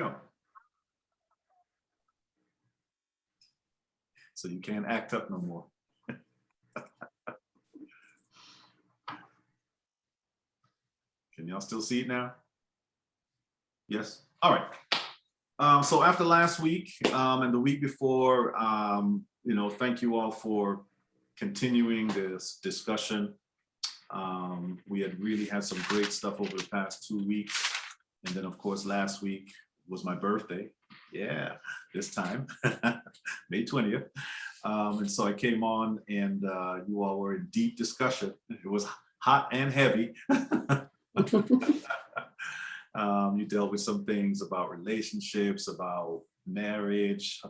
go. So you can't act up no more. Can y'all still see it now? Yes. All right. So after last week and the week before, thank you all for continuing this discussion. We had really had some great stuff over the past 2 weeks. And then, of course, last week was my birthday. Yeah, this time, May 20th. And so I came on and you all were in deep discussion. It was hot and heavy. You dealt with some things about relationships, about marriage,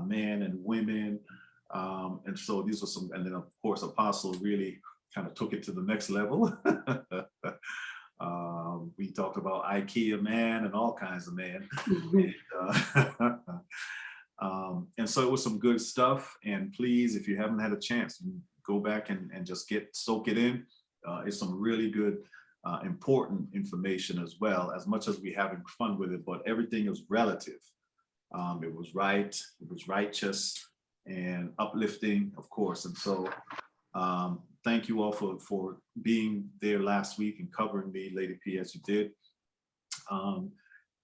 men and women. And so these were some, and then of course, Apostle really kind of took it to the next level. We talked about IKEA man and all kinds of man. And so it was some good stuff. And please, if you haven't had a chance, go back and just soak it in. It's some really good, important information as well, as much as we're having fun with it, but everything is relative. It was right, it was righteous and uplifting, of course. And so thank you all for being there last week and covering me, Lady P, as you did.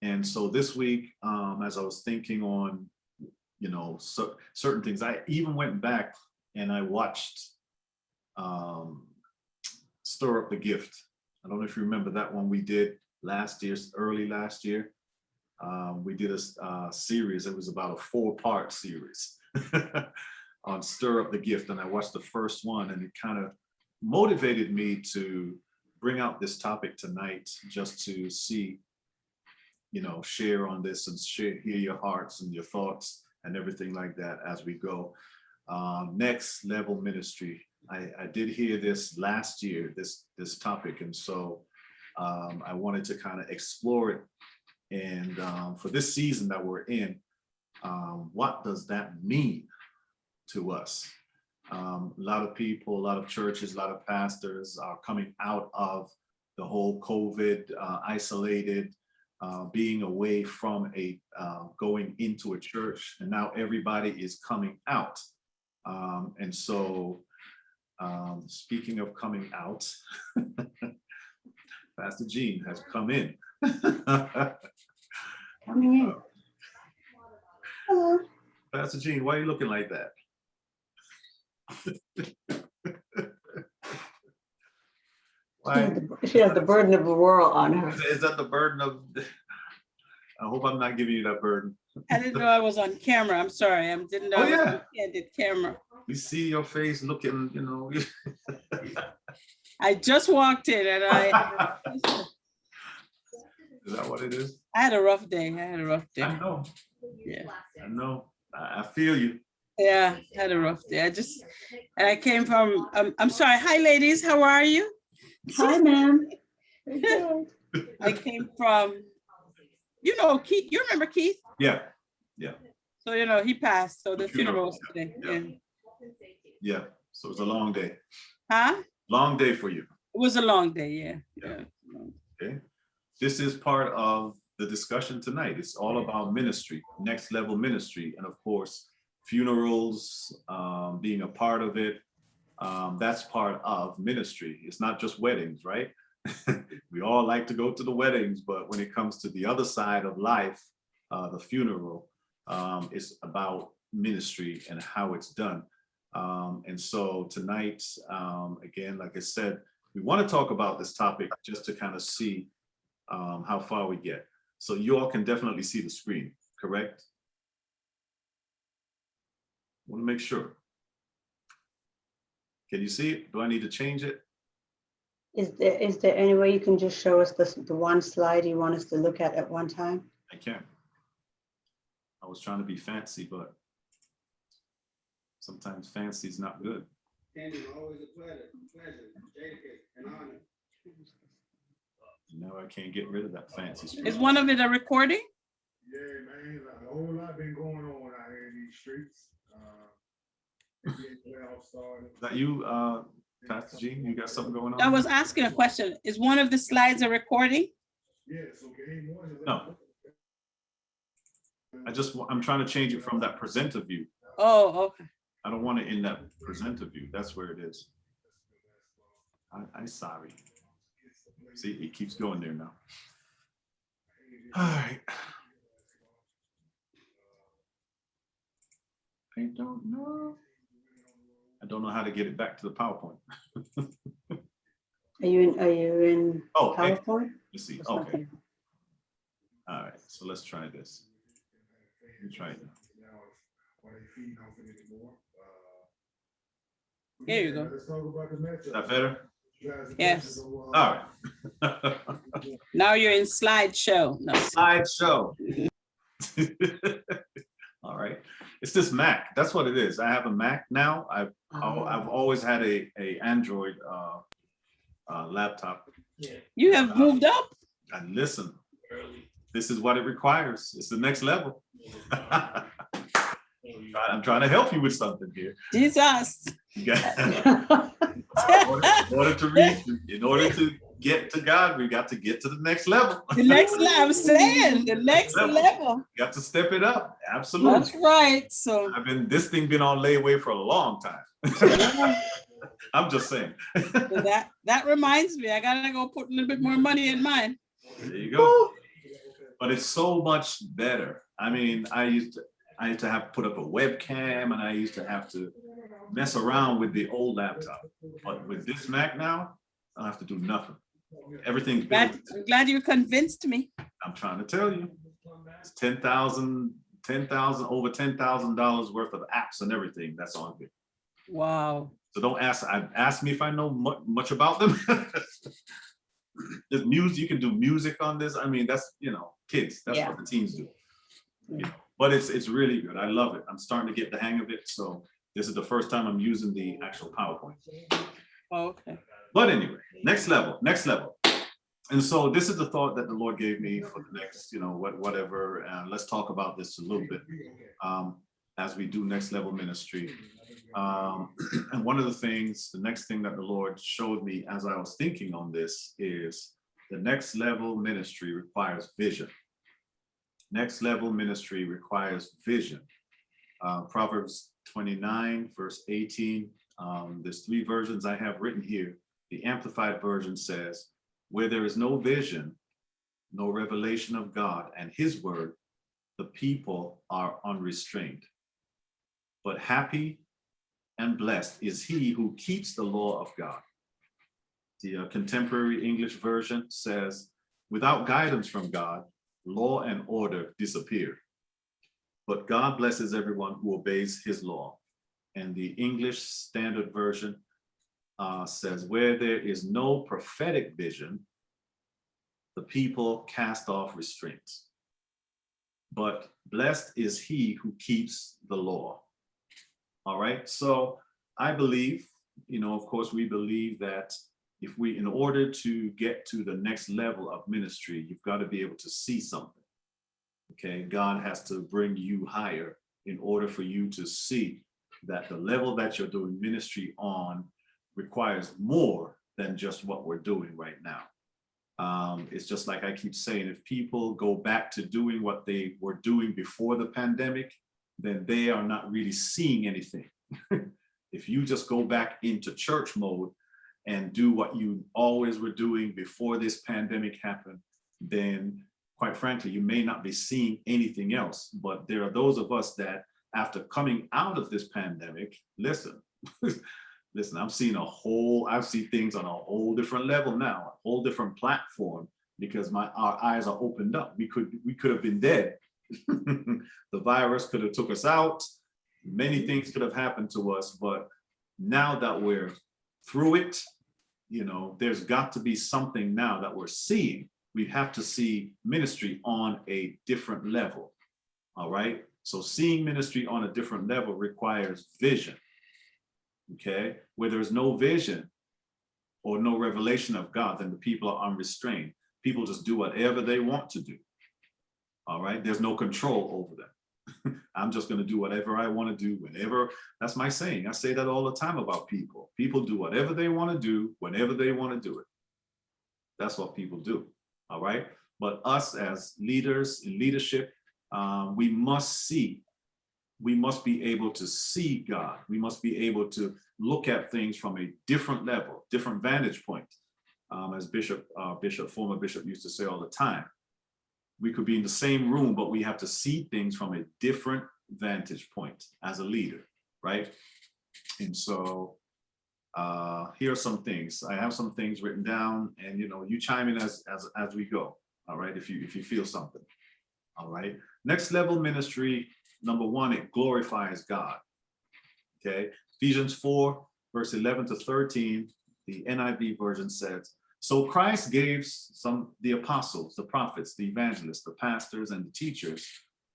And so this week, as I was thinking on, certain things, I even went back and I watched Stir Up the Gift. I don't know if you remember that one we did last year, early last year. We did a series. It was about a 4-part series on Stir Up the Gift. And I watched the first one and it kind of motivated me to bring out this topic tonight, just to see, share on this and hear your hearts and your thoughts and everything like that as we go. Next level ministry. I did hear this last year, this topic. And so I wanted to kind of explore it. And for this season that we're in, what does that mean to us? A lot of people, a lot of churches, a lot of pastors are coming out of the whole COVID, isolated, being away from going into a church, and now everybody is coming out. And so speaking of coming out, Pastor Jean has come in. Coming in. Hello. Pastor Jean, why are you looking like that? She has the burden of the world on her. Is that the burden of? I hope I'm not giving you that burden. I didn't know I was on camera. I'm sorry. I didn't know I was on candid camera. We see your face looking, I just walked in and Is that what it is? I had a rough day. I know. Yeah. I know. I feel you. Yeah, I had a rough day. I came from, I'm sorry. Hi, ladies. How are you? Hi, ma'am. I came from, Keith. You remember Keith? Yeah. So, he passed. So the funeral was today. Yeah. So it was a long day. Huh? Long day for you. It was a long day. Yeah. Okay. This is part of the discussion tonight. It's all about ministry, next level ministry. And of course, funerals, being a part of it. That's part of ministry. It's not just weddings, right? We all like to go to the weddings, but when it comes to the other side of life, the funeral, it's about ministry and how it's done. And so tonight, again, like I said, we want to talk about this topic just to kind of see how far we get. So you all can definitely see the screen, correct? I want to make sure. Can you see it? Do I need to change it? Is there any way you can just show us the one slide you want us to look at one time? I can. I was trying to be fancy, but sometimes fancy is not good. Candy, always a pleasure, and honor. Now I can't get rid of that fancy screen. Is one of it a recording? Yeah, man, a whole lot been going on out here in these streets. Is that you, Pastor Jean? You got something going on? I was asking a question. Is one of the slides a recording? Yes, okay. No. I'm trying to change it from that presenter view. Oh, okay. I don't want it in that presenter view. That's where it is. I'm sorry. See, it keeps going there now. All right. I don't know. I don't know how to get it back to the PowerPoint. Are you in Oh, PowerPoint? let's see. There's Okay. nothing. All right. So let's try this. Let me try it. Here you go. Let's talk about the matchup. Is that better? Yes. All right. Now you're in slideshow. No. Slideshow. All right. It's this Mac. That's what it is. I have a Mac now. I've always had a Android laptop. You have moved up. And listen, this is what it requires. It's the next level. I'm trying to help you with something here. Jesus. You got- in order to reach, in order to get to God, we got to get to the next level. The next level, I'm saying, the next level. Got to step it up. Absolutely. That's right. So This thing been on layaway for a long time. I'm just saying. that reminds me, I gotta go put a little bit more money in mine. There you go. But it's so much better. I mean, I used to have to put up a webcam, and I used to have to mess around with the old laptop. But with this Mac now, I don't have to do nothing. Everything's built. I'm glad you convinced me. I'm trying to tell you, it's over $10,000 worth of apps and everything that's on here. Wow. So don't ask me if I know much about them. There's music, you can do music on this. I mean, that's, kids, that's what the teens do. But it's really good. I love it. I'm starting to get the hang of it. So this is the first time I'm using the actual PowerPoint. Okay. But anyway, next level. And so this is the thought that the Lord gave me for the next, whatever. And let's talk about this a little bit as we do next level ministry. And one of the next thing that the Lord showed me as I was thinking on this is the next level ministry requires vision. Next level ministry requires vision. Proverbs 29, verse 18. There's 3 versions I have written here. The Amplified version says, where there is no vision, no revelation of God and his word, the people are unrestrained. But happy and blessed is he who keeps the law of God. The Contemporary English version says, without guidance from God, law and order disappear. But God blesses everyone who obeys his law. And the English Standard Version says, where there is no prophetic vision, the people cast off restraints. But blessed is he who keeps the law. All right, so I believe, of course, we believe that in order to get to the next level of ministry, you've got to be able to see something. Okay, God has to bring you higher in order for you to see that the level that you're doing ministry on requires more than just what we're doing right now. It's just like I keep saying, if people go back to doing what they were doing before the pandemic, then they are not really seeing anything. If you just go back into church mode and do what you always were doing before this pandemic happened, then quite frankly, you may not be seeing anything else. But there are those of us that after coming out of this pandemic, listen, I'm seeing I see things on a whole different level now, a whole different platform, because our eyes are opened up. We could have been dead. The virus could have took us out. Many things could have happened to us, but now that we're through it, there's got to be something now that we're seeing. We have to see ministry on a different level. All right. So seeing ministry on a different level requires vision. Okay. Where there's no vision or no revelation of God, then the people are unrestrained. People just do whatever they want to do. All right. There's no control over them. I'm just going to do whatever I want to do whenever. That's my saying. I say that all the time about people. People do whatever they want to do whenever they want to do it. That's what people do. All right. But us as leaders in leadership, we must see. We must be able to see God. We must be able to look at things from a different level, different vantage point. As former Bishop used to say all the time, we could be in the same room, but we have to see things from a different vantage point as a leader, right? And so here are some things. I have some things written down, and you chime in as we go. All right, if you feel something. All right. Next level ministry. Number one, it glorifies God. Okay. Ephesians 4, verse 11 to 13, the NIV version says, so Christ gave the apostles, the prophets, the evangelists, the pastors, and the teachers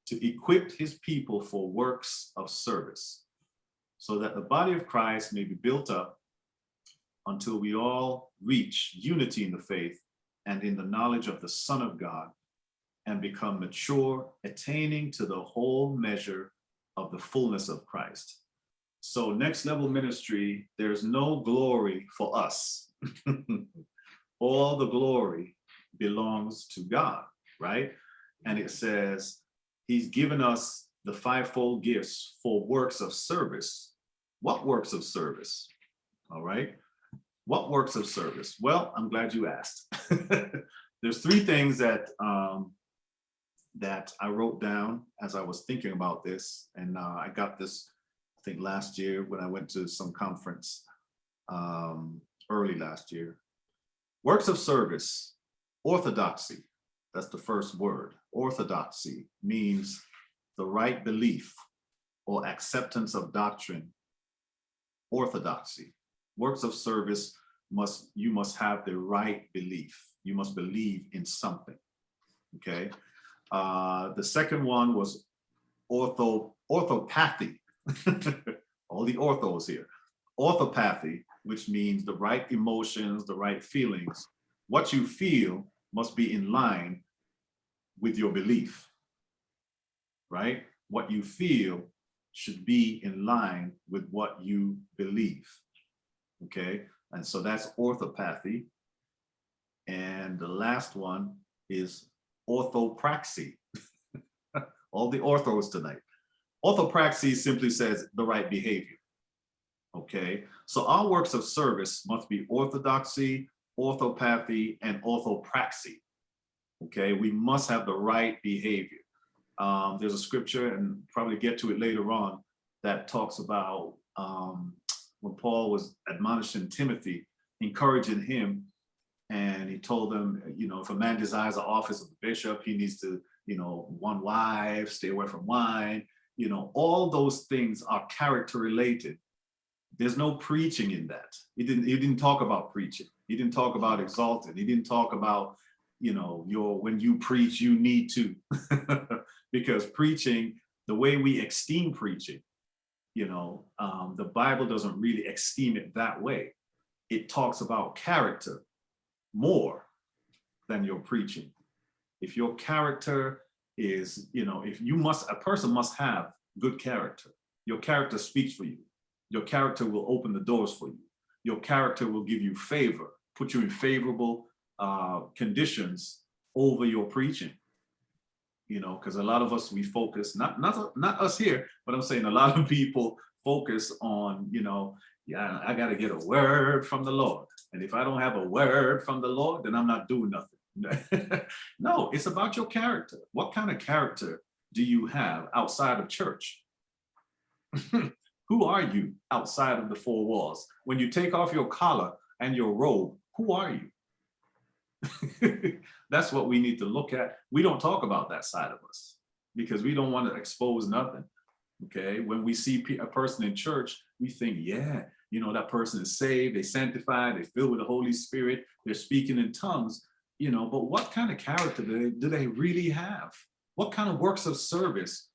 to equip his people for works of service, so that the body of Christ may be built up until we all reach unity in the faith and in the knowledge of the Son of God, and become mature, attaining to the whole measure of the fullness of Christ. So next level ministry, there's no glory for us. All the glory belongs to God, right? And it says he's given us the fivefold gifts for works of service. What works of service? All right. What works of service? Well, I'm glad you asked. There's three things that I wrote down as I was thinking about this. And I got this, I think last year when I went to some conference early last year. Works of service, orthodoxy. That's the first word. Orthodoxy means the right belief or acceptance of doctrine. Orthodoxy. Works of service, you must have the right belief. You must believe in something. Okay. The second one was orthopathy. All the orthos here. Orthopathy, which means the right emotions, the right feelings. What you feel must be in line with your belief, right? What you feel should be in line with what you believe, okay? And so that's orthopathy. And the last one is orthopraxy. All the orthos tonight. Orthopraxy simply says the right behavior. Okay, so our works of service must be orthodoxy, orthopathy, and orthopraxy. Okay, we must have the right behavior. There's a scripture, and probably get to it later on, that talks about when Paul was admonishing Timothy, encouraging him, and he told him, if a man desires the office of the bishop, he needs to, one wife, stay away from wine. All those things are character related. There's no preaching in that. He didn't talk about preaching. He didn't talk about exalted. He didn't talk about, when you preach, you need to. Because preaching, the way we esteem preaching, the Bible doesn't really esteem it that way. It talks about character more than your preaching. If your character is, a person must have good character. Your character speaks for you. Your character will open the doors for you. Your character will give you favor, put you in favorable conditions over your preaching. Because a lot of us, we focus, not us here, but I'm saying a lot of people focus on, I got to get a word from the Lord. And if I don't have a word from the Lord, then I'm not doing nothing. No, it's about your character. What kind of character do you have outside of church? Who are you outside of the four walls? When you take off your collar and your robe, who are you? That's what we need to look at. We don't talk about that side of us because we don't want to expose nothing. Okay, when we see a person in church, we think, yeah, that person is saved, they sanctified, they filled with the Holy Spirit, they're speaking in tongues, but what kind of character do they really have? What kind of works of service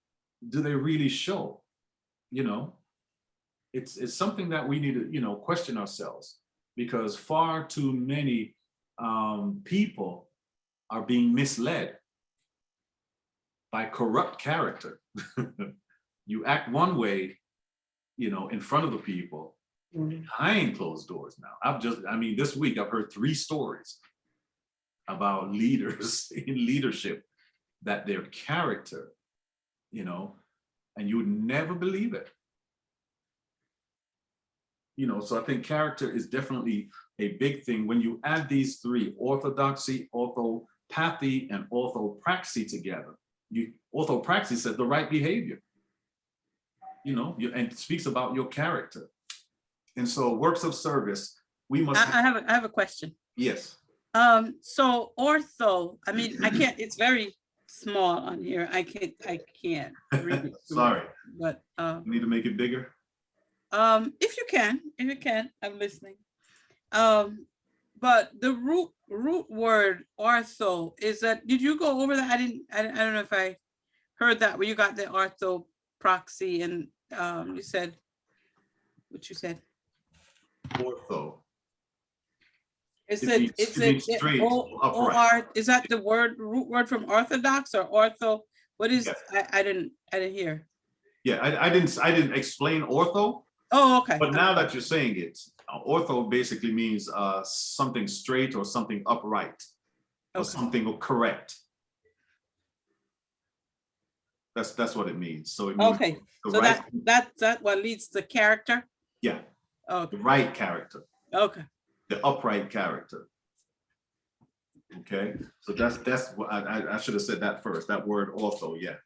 do they really show? It's something that we need to, question ourselves, because far too many people are being misled by corrupt character. You act one way, in front of the people, behind closed doors now. This week I've heard 3 stories about leaders in leadership that their character you know, and you would never believe it. You know, so I think character is definitely a big thing. When you add these three, orthodoxy, orthopathy, and orthopraxy together, orthopraxy says the right behavior, you know, and it speaks about your character. And so works of service, we must I have a question. yes. So ortho, I mean, I can't, it's very small on here. I can't read it. Sorry. But You need to make it bigger. if you can, I'm listening. But the root word ortho is that, did you go over that? I don't know if I heard that where you got the orthopraxy and you said what you said. Ortho. Is It it means- is it it means straight, upright. or is that the root word from orthodox or ortho? What is Yes. I didn't hear. Yeah, I didn't explain ortho, Oh, okay. but now that you're saying it, ortho basically means something straight or something upright or Okay. something correct. That's what it means. So it means Okay, the so right, that what leads to character. yeah, Okay, the right character, okay. the upright character. Okay, so that's what I should have said that first. That word ortho, yeah.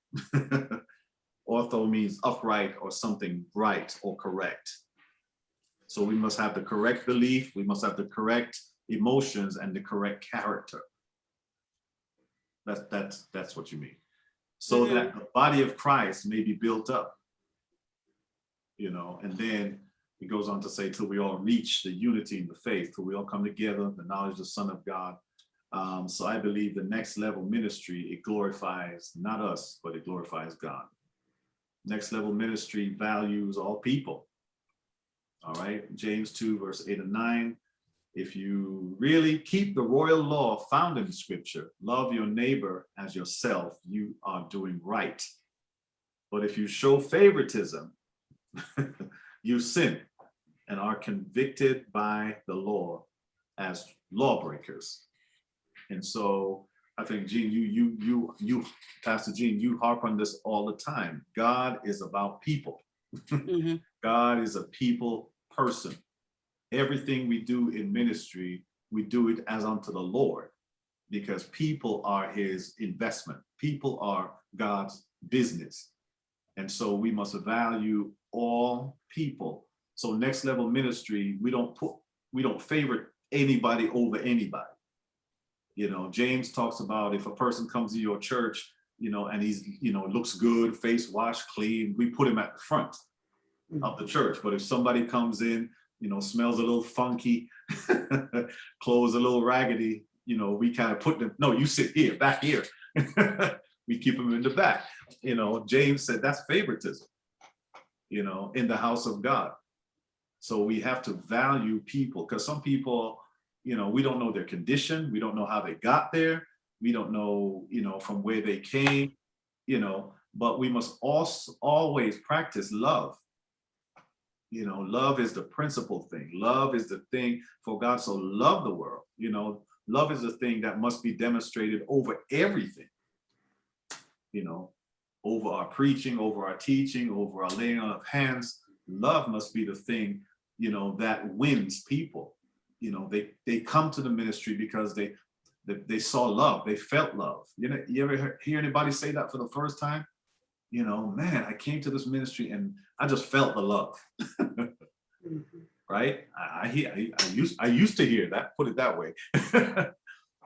Ortho means upright or something right or correct. So we must have the correct belief, we must have the correct emotions and the correct character. That's what you mean. So that the body of Christ may be built up, you know, and then it goes on to say, till we all reach the unity in the faith, till we all come together, the knowledge of the Son of God. So I believe the next level ministry, it glorifies not us, but it glorifies God. Next level ministry values all people. All right, James 2, verse 8 and 9. If you really keep the royal law found in Scripture, love your neighbor as yourself, you are doing right. But if you show favoritism, you sin and are convicted by the law as lawbreakers. And so I think, Gene, you, Pastor Gene, you harp on this all the time. God is about people. Mhm. God is a people person. Everything we do in ministry, we do it as unto the Lord, because people are his investment. People are God's business. And so we must value all people. So next level ministry, we don't favor anybody over anybody. You know, James talks about if a person comes to your church, you know, and he's, you know, looks good, face washed, clean, we put him at the front of the church. But if somebody comes in, you know, smells a little funky, clothes a little raggedy, you know, we kind of put them, no, you sit here, back here. We keep them in the back. You know, James said that's favoritism, you know, in the house of God. So we have to value people, because some people, you know, we don't know their condition. We don't know how they got there. We don't know, you know, from where they came, you know, but we must also always practice love. You know, love is the principal thing. Love is the thing, for God so loved the world. You know, love is the thing that must be demonstrated over everything. You know, over our preaching, over our teaching, over our laying on of hands. Love must be the thing, you know, that wins people. You know, they come to the ministry because they saw love, they felt love. You know, you ever hear anybody say that for the first time? You know, man, I came to this ministry and I just felt the love. Right? I used to hear that, put it that way.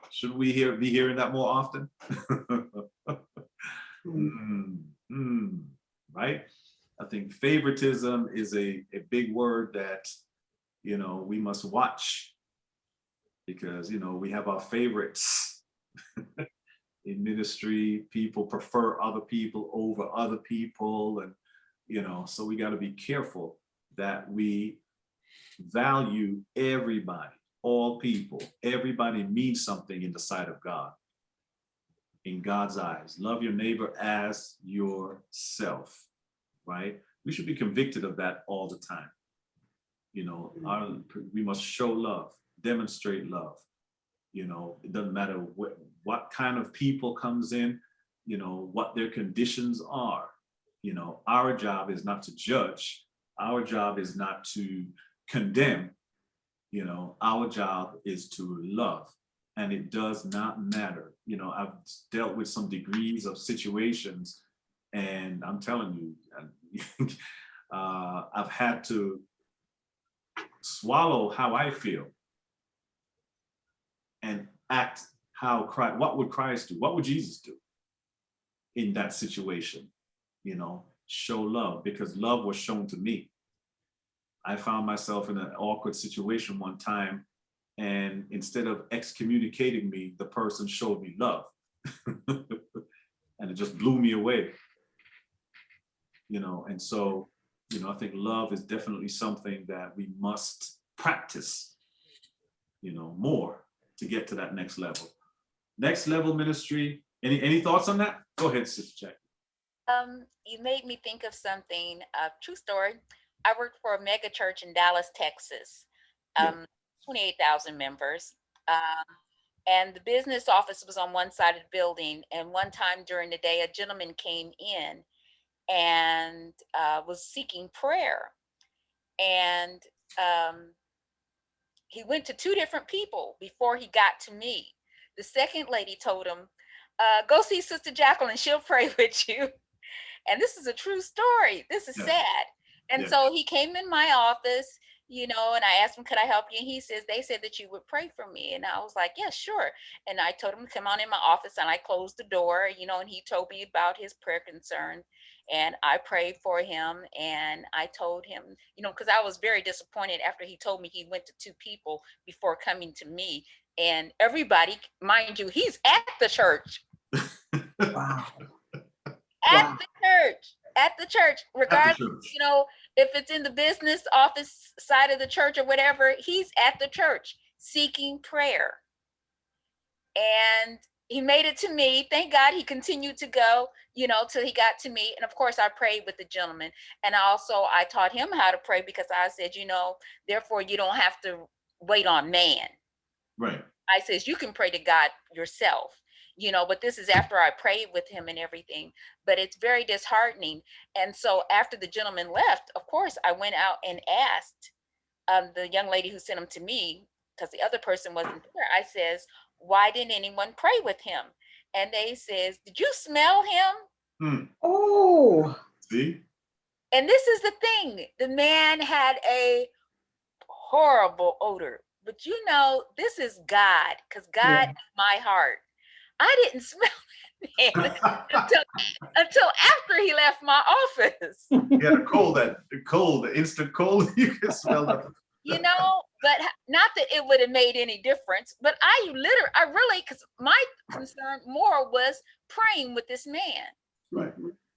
Shouldn't we be hearing that more often? Right? I think favoritism is a big word that, you know, we must watch, because, you know, we have our favorites. In ministry, people prefer other people over other people. And, you know, so we got to be careful that we value everybody, all people. Everybody means something in the sight of God, in God's eyes. Love your neighbor as yourself, right? We should be convicted of that all the time. You know, we must show love, demonstrate love. You know, it doesn't matter what kind of people comes in. you know, what their conditions are. You know, our job is not to judge. Our job is not to condemn. You know, our job is to love. And it does not matter. You know, I've dealt with some degrees of situations, and I'm telling you, I've had to swallow how I feel and act how Christ, what would Christ do? What would Jesus do in that situation? You know, show love, because love was shown to me. I found myself in an awkward situation one time, and instead of excommunicating me, the person showed me love. And it just blew me away. You know, and so, you know, I think love is definitely something that we must practice, you know, more to get to that next level. Next level ministry. Any thoughts on that? Go ahead, Sister Jack. You made me think of something, true story. I worked for a mega church in Dallas, Texas, Yeah. 28,000 members. And the business office was on one side of the building. And one time during the day, a gentleman came in and was seeking prayer. And he went to two different people before he got to me. The second lady told him, go see Sister Jacqueline, she'll pray with you. And this is a true story. This is sad. And so he came in my office, you know, and I asked him, could I help you? And he says, they said that you would pray for me. And I was like, yeah, sure. And I told him to come on in my office, and I closed the door, you know, and he told me about his prayer concern. And I prayed for him, and I told him, you know, because I was very disappointed after he told me he went to two people before coming to me. And everybody, mind you, he's at the church. Wow. At the church, regardless, you know, if it's in the business office side of the church or whatever, he's at the church seeking prayer. And he made it to me. Thank God he continued to go, you know, till he got to me. And of course, I prayed with the gentleman. And also I taught him how to pray, because I said, you know, therefore you don't have to wait on man. Right. I says, you can pray to God yourself. You know, but this is after I prayed with him and everything, but it's very disheartening. And so after the gentleman left, of course, I went out and asked the young lady who sent him to me, because the other person wasn't there. I says, why didn't anyone pray with him? And they says, did you smell him? Oh, see? And this is the thing. The man had a horrible odor, but you know, this is God, because God is my heart. I didn't smell that until after he left my office. Yeah, the instant cold, you can smell that. You know, but not that it would have made any difference, but I really, because my concern more was praying with this man. Right.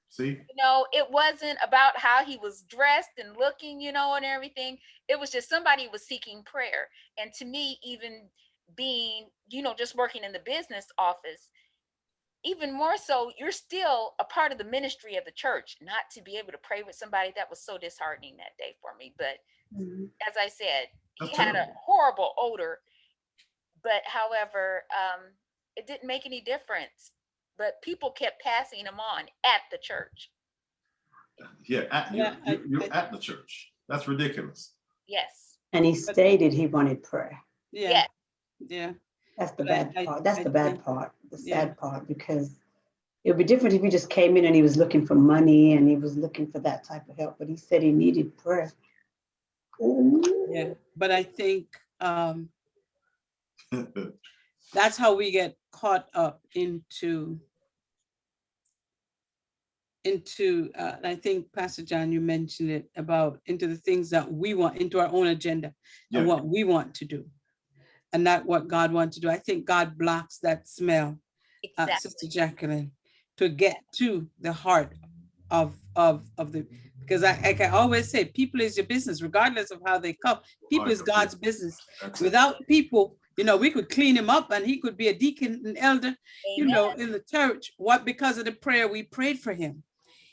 See? You know, it wasn't about how he was dressed and looking, you know, and everything. It was just somebody was seeking prayer. And to me, even being, you know, just working in the business office, even more so, you're still a part of the ministry of the church. Not to be able to pray with somebody, that was so disheartening that day for me. But as I said, he had a horrible odor, but however, it didn't make any difference. But people kept passing him on at the church. Yeah, you're at the church. That's ridiculous. Yes. and he stated he wanted prayer. Yeah. Yeah. That's the bad part. That's the bad part, the sad part, because it would be different if he just came in and he was looking for money and he was looking for that type of help, but he said he needed prayer. Ooh. Yeah, but I think that's how we get caught up into I think Pastor John, you mentioned it, about into the things that we want, into our own agenda and what we want to do, and not what God wants to do. I think God blocks that smell, Sister Jacqueline, to get to the heart of the, because I can always say, people is your business, regardless of how they come. People is God's business. Without people, you know, we could clean him up and he could be a deacon and elder, you know, in the church. What? Because of the prayer we prayed for him.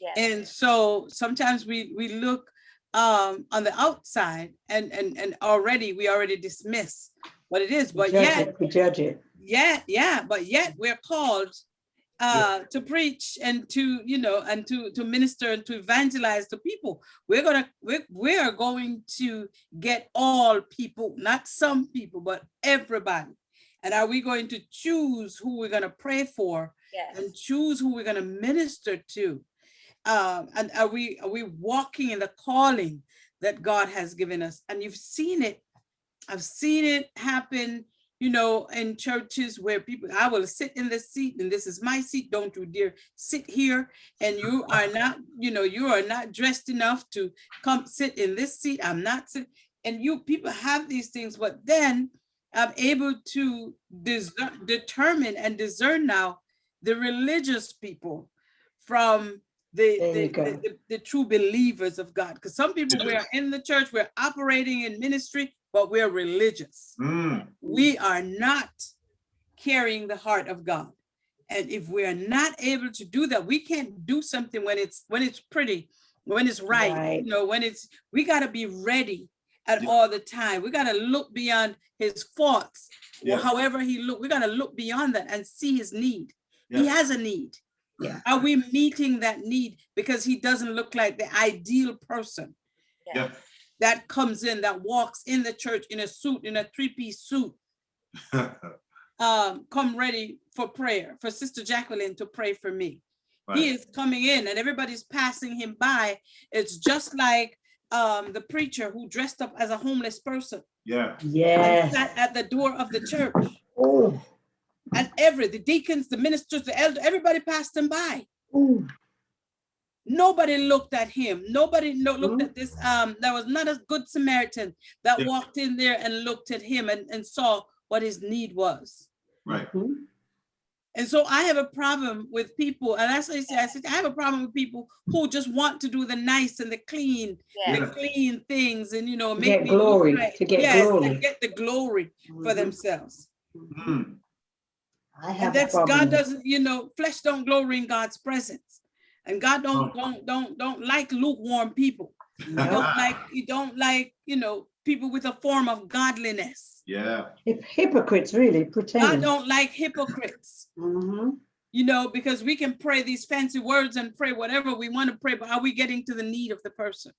Yes. And so sometimes we look on the outside and we already dismiss what it is, but yet we judge it. Yeah, but yet we're called to preach and to, you know, and to minister and to evangelize to people. We are going to get all people, not some people, but everybody. And are we going to choose who we're going to pray for and choose who we're going to minister to? And are we walking in the calling that God has given us? And you've seen it. I've seen it happen, you know, in churches where people, I will sit in the seat and this is my seat. Don't you dare sit here. And you are not, you know, you are not dressed enough to come sit in this seat. I'm not sitting. And you people have these things, but then I'm able to determine and discern now the religious people from the true believers of God. Because some people, we're in the church, we're operating in ministry, but we're religious. We are not carrying the heart of God. And if we're not able to do that, we can't do something when it's pretty, when it's right. You know, we got to be ready at all the time. We got to look beyond his faults, or however he look. We got to look beyond that and see his need. He has a need. Are we meeting that need? Because he doesn't look like the ideal person that comes in, that walks in the church in a suit, in a three-piece suit, come ready for prayer, for Sister Jacqueline to pray for me. He is coming in and everybody's passing him by. It's just like the preacher who dressed up as a homeless person. And sat at the door of the church. And the deacons, the ministers, the elders, everybody passed him by. Nobody looked at him. Nobody looked at this. There was not a good Samaritan that walked in there and looked at him and saw what his need was. And so I have a problem with people, and that's what I said, I have a problem with people who just want to do the nice and the clean things, and, you know, make glory, to get the glory for themselves. And that's God doesn't, you know, flesh don't glory in God's presence, and God don't like lukewarm people. You don't like, you know, people with a form of godliness. Hypocrites, really, pretend. God don't like hypocrites. You know, because we can pray these fancy words and pray whatever we want to pray, but are we getting to the need of the person?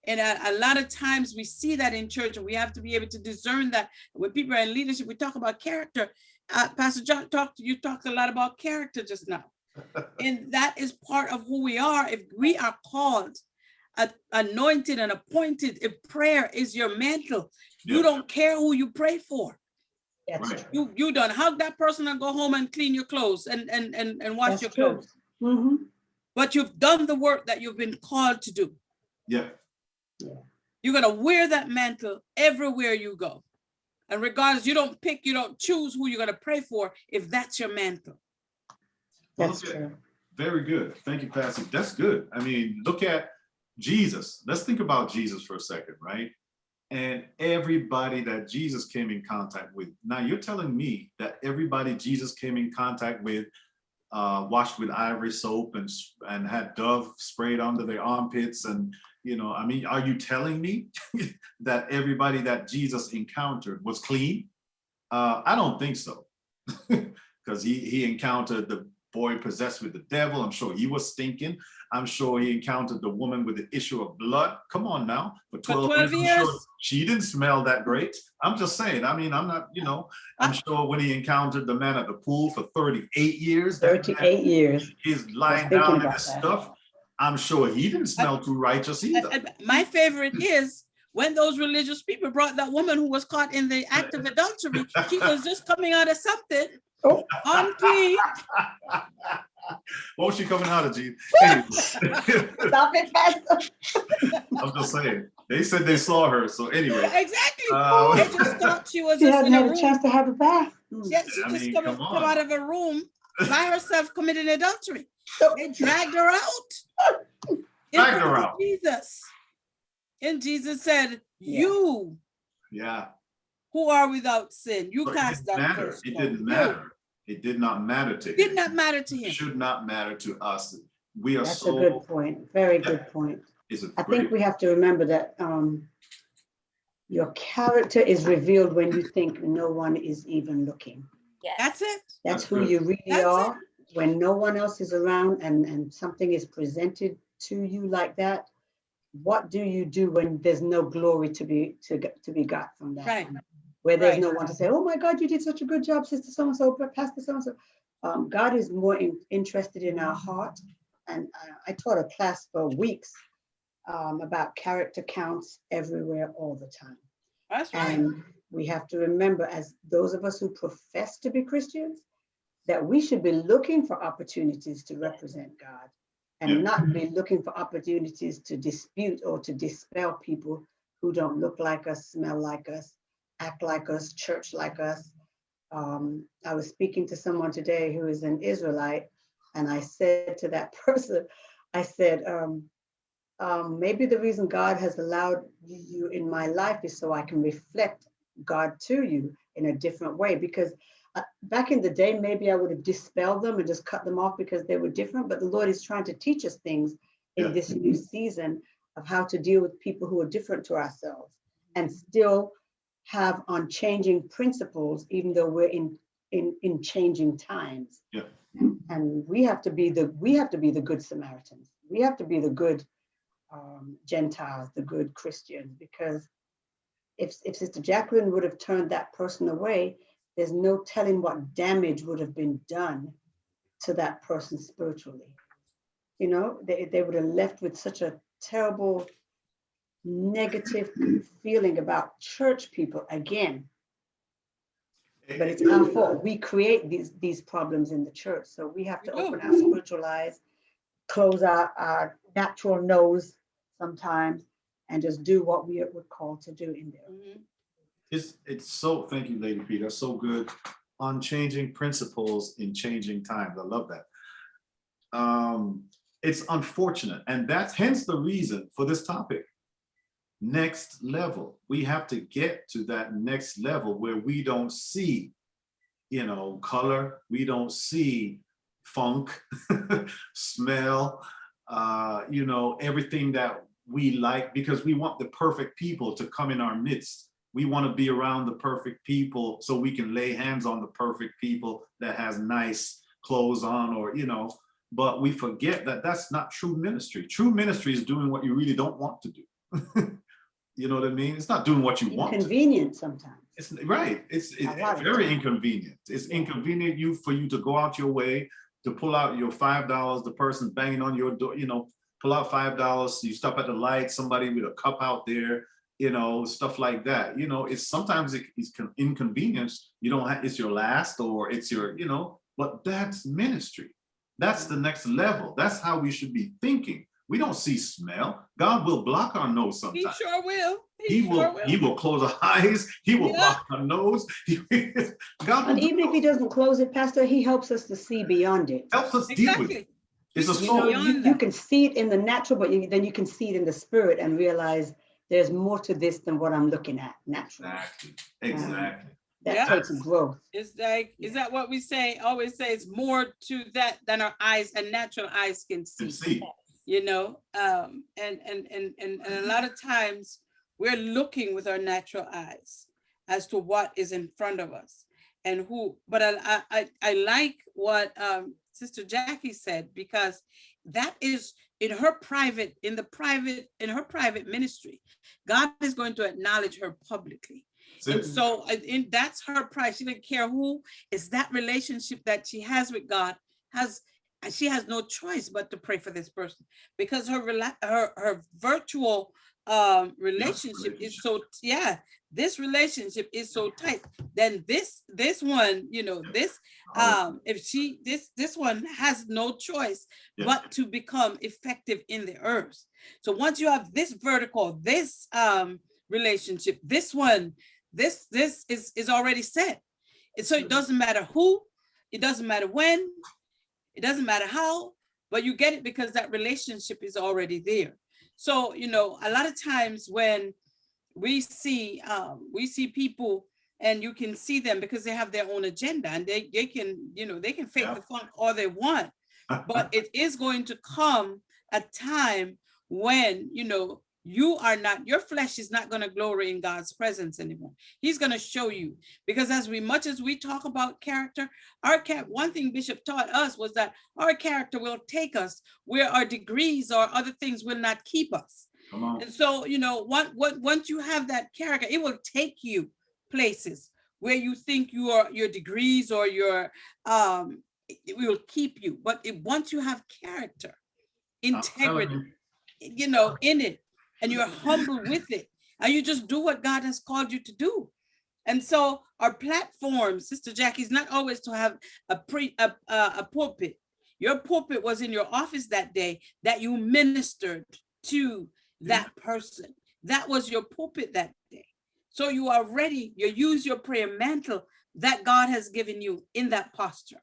And a lot of times we see that in church, and we have to be able to discern that. When people are in leadership, we talk about character. Pastor John talked a lot about character just now. And that is part of who we are. If we are called, anointed and appointed, if prayer is your mantle, you don't care who you pray for. You don't hug that person and go home and clean your clothes and wash your clothes. But you've done the work that you've been called to do. You're gonna wear that mantle everywhere you go. And regardless, you don't choose who you're gonna pray for if that's your mantle. That's true. Very good. Thank you, Pastor. That's good. I mean, look at Jesus. Let's think about Jesus for a second, right? And everybody that Jesus came in contact with. Now you're telling me that everybody Jesus came in contact with washed with ivory soap and had Dove sprayed under their armpits, and, you know, I mean, are you telling me that everybody that Jesus encountered was clean? I don't think so, because he encountered the boy possessed with the devil. I'm sure he was stinking. I'm sure he encountered the woman with the issue of blood. Come on now, for 12 years. I'm sure she didn't smell that great. I'm just saying, I mean, I'm not, you know, I'm sure when he encountered the man at the pool for 38 years. 38 years. He's lying down in this stuff. I'm sure he didn't smell too righteous either. My favorite is when those religious people brought that woman who was caught in the act of adultery. She was just coming out of something. Unclean. What was she coming out of, G? Stop it, Pastor. I'm just saying. They said they saw her, so anyway. Exactly. They just thought she was just in a room. She hadn't had a chance to have a bath. She come out of a room by herself committing adultery. They dragged her out. Dragged her out. Jesus. And Jesus said, you. Yeah. Who are without sin, you cast that first. It didn't matter. It did not matter to him. It did not matter to him. It should not matter to us. We are That's a good point. Very good point. I think we have to remember that your character is revealed when you think no one is even looking. Yes. That's it. That's who you really are. when no one else is around and something is presented to you like that, what do you do when there's no glory to be got from that? Right. Where there's Right. no one to say, oh my God, you did such a good job, Sister so-and-so, Pastor so-and-so. God is more interested in our heart. And I taught a class for weeks about character counts everywhere all the time. That's right. And we have to remember, as those of us who profess to be Christians, that we should be looking for opportunities to represent God and not be looking for opportunities to dispute or to dispel people who don't look like us, smell like us, act like us, church like us. I was speaking to someone today who is an Israelite, and I said to that person, I said, maybe the reason God has allowed you in my life is so I can reflect God to you in a different way. Because back in the day, maybe I would have dispelled them and just cut them off because they were different. But the Lord is trying to teach us things in this new season of how to deal with people who are different to ourselves and still have unchanging principles, even though we're in changing times. Yeah. And we have to be the good Samaritans. We have to be the good Gentiles, the good Christians, because if Sister Jacqueline would have turned that person away, there's no telling what damage would have been done to that person spiritually. You know, they would have left with such a terrible negative feeling about church people again. But it's our fault. We create these problems in the church. So we have to open our spiritual eyes, close our natural nose sometimes, and just do what we're called to do in there. Mhm. It's so, thank you, Lady P. That's so good. On changing principles in changing times. I love that. It's unfortunate, and that's hence the reason for this topic. Next level. We have to get to that next level where we don't see, color. We don't see funk, smell, everything that we like, because we want the perfect people to come in our midst. We want to be around the perfect people so we can lay hands on the perfect people that has nice clothes on, or, but we forget that that's not true ministry. True ministry is doing what you really don't want to do. You know what I mean? It's not doing what you want. Inconvenient sometimes. It's right. It's very inconvenient. It's inconvenient for you to go out your way to pull out your $5. The person banging on your door, pull out $5. You stop at the light, somebody with a cup out there, stuff like that. It's sometimes it's inconvenience. You don't have, it's your last, or it's your, but that's ministry. That's the next level. That's how we should be thinking. We don't see smell. God will block our nose sometimes. He sure will. He will close our eyes. He will block our nose. God And even if he doesn't close it, Pastor, he helps us to see beyond it. helps us deal with it. It's a soul. You can see it in the natural, but then you can see it in the spirit and realize there's more to this than what I'm looking at naturally. Exactly. That takes growth. It's like, is that what we always say, it's more to that than our eyes and natural eyes can see. And a lot of times we're looking with our natural eyes as to what is in front of us and who, but I like what Sister Jackie said, because that is in her private ministry. God is going to acknowledge her publicly. And so that's her price. She didn't care who. It's that relationship that she has with God. She has no choice but to pray for this person, because her virtual relationship is so, this relationship is so tight. Then this one, this one has no choice but to become effective in the earth. So once you have this vertical, this relationship, this one, this is already set. And so it doesn't matter who, it doesn't matter when, it doesn't matter how, but you get it because that relationship is already there. So, a lot of times when we see people, and you can see them because they have their own agenda, and they can fake the funk all they want, but it is going to come a time when, you are not, your flesh is not going to glory in God's presence anymore. He's going to show you, because as much as we talk about character, one thing Bishop taught us was that our character will take us where our degrees or other things will not keep us. Come on. And so, once you have that character, it will take you places where you think your degrees or your it will keep you. But once you have character, integrity, in it, and you're humble with it, and you just do what God has called you to do. And so our platform, Sister Jackie, is not always to have a pulpit. Your pulpit was in your office that day that you ministered to that person. That was your pulpit that day. So you are ready. You use your prayer mantle that God has given you in that posture.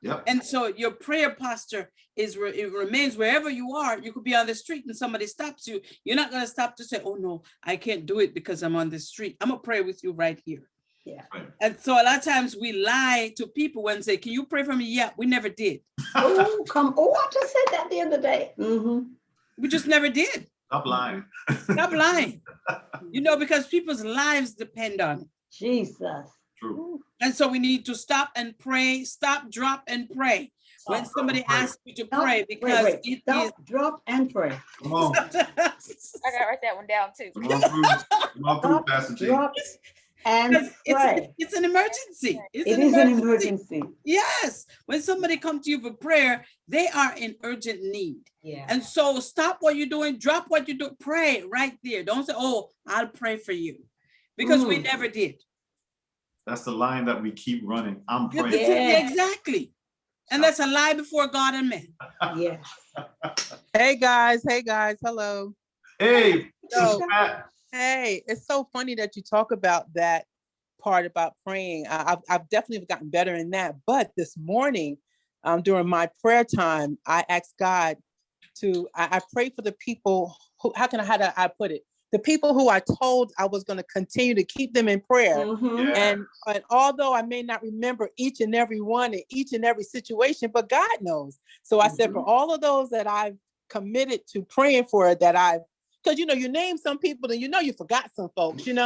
Yep. And so your prayer posture it remains wherever you are. You could be on the street and somebody stops you. You're not going to stop to say, oh no, I can't do it because I'm on the street. I'm going to pray with you right here. Yeah. Right. And so a lot of times we lie to people when say, can you pray for me? Yeah, we never did. Oh, I just said that the other day. Mm-hmm. We just never did. Stop lying. Stop lying. Because people's lives depend on it. Jesus. True. And so we need to stop and pray, stop, drop, and pray. When somebody asks you to pray, because it stop, is drop, and pray. Come on. I gotta write that one down too. Come on through, Pastor G. Drop, and pray. It's an emergency. It is an emergency. Yes. When somebody comes to you for prayer, they are in urgent need. Yeah. And so stop what you're doing, drop what you do, pray right there. Don't say, oh, I'll pray for you. Because we never did. That's the line that we keep running. I'm praying. Yeah. Exactly. And that's a lie before God and man. Yeah. Hey guys, hello. Hey, So- Sister Pat. Hey, it's so funny that you talk about that part about praying. I've definitely gotten better in that. But this morning, during my prayer time, I asked God I prayed for the people who, how do I put it? The people who I told I was going to continue to keep them in prayer. Mm-hmm. Yeah. And although I may not remember each and every one in each and every situation, but God knows. So I said, for all of those that I've committed to praying for, because you name some people and you forgot some folks, and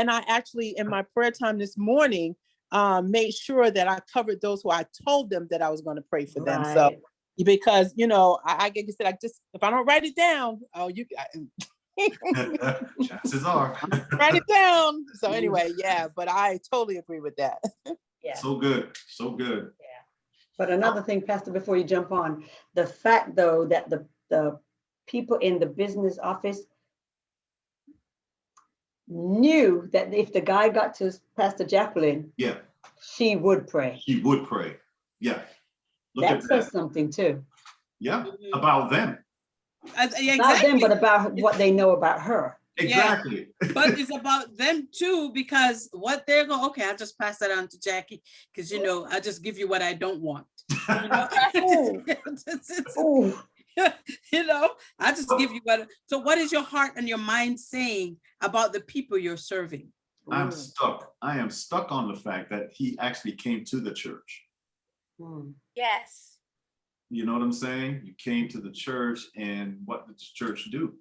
I actually in my prayer time this morning made sure that I covered those who I told them that I was going to pray for them. Right. So because I get you said, if I don't write it down, Chances are. write it down. So anyway, yeah, but I totally agree with that. Yeah. So good. So good. But another thing, Pastor, before you jump on, the fact though that the people in the business office knew that if the guy got to Pastor Jacqueline, Yeah. she would pray. He would pray. Yeah. Look That at says that. something too. Yeah. About them. Not them, but about what they know about her. Exactly. But it's about them too, because what they're going, okay, I'll just pass that on to Jackie, because I just give you what I don't want. Ooh. I just give you so what is your heart and your mind saying about the people you're serving? I'm stuck. I am stuck on the fact that he actually came to the church. Yes. You know what I'm saying? You came to the church, and what did the church do?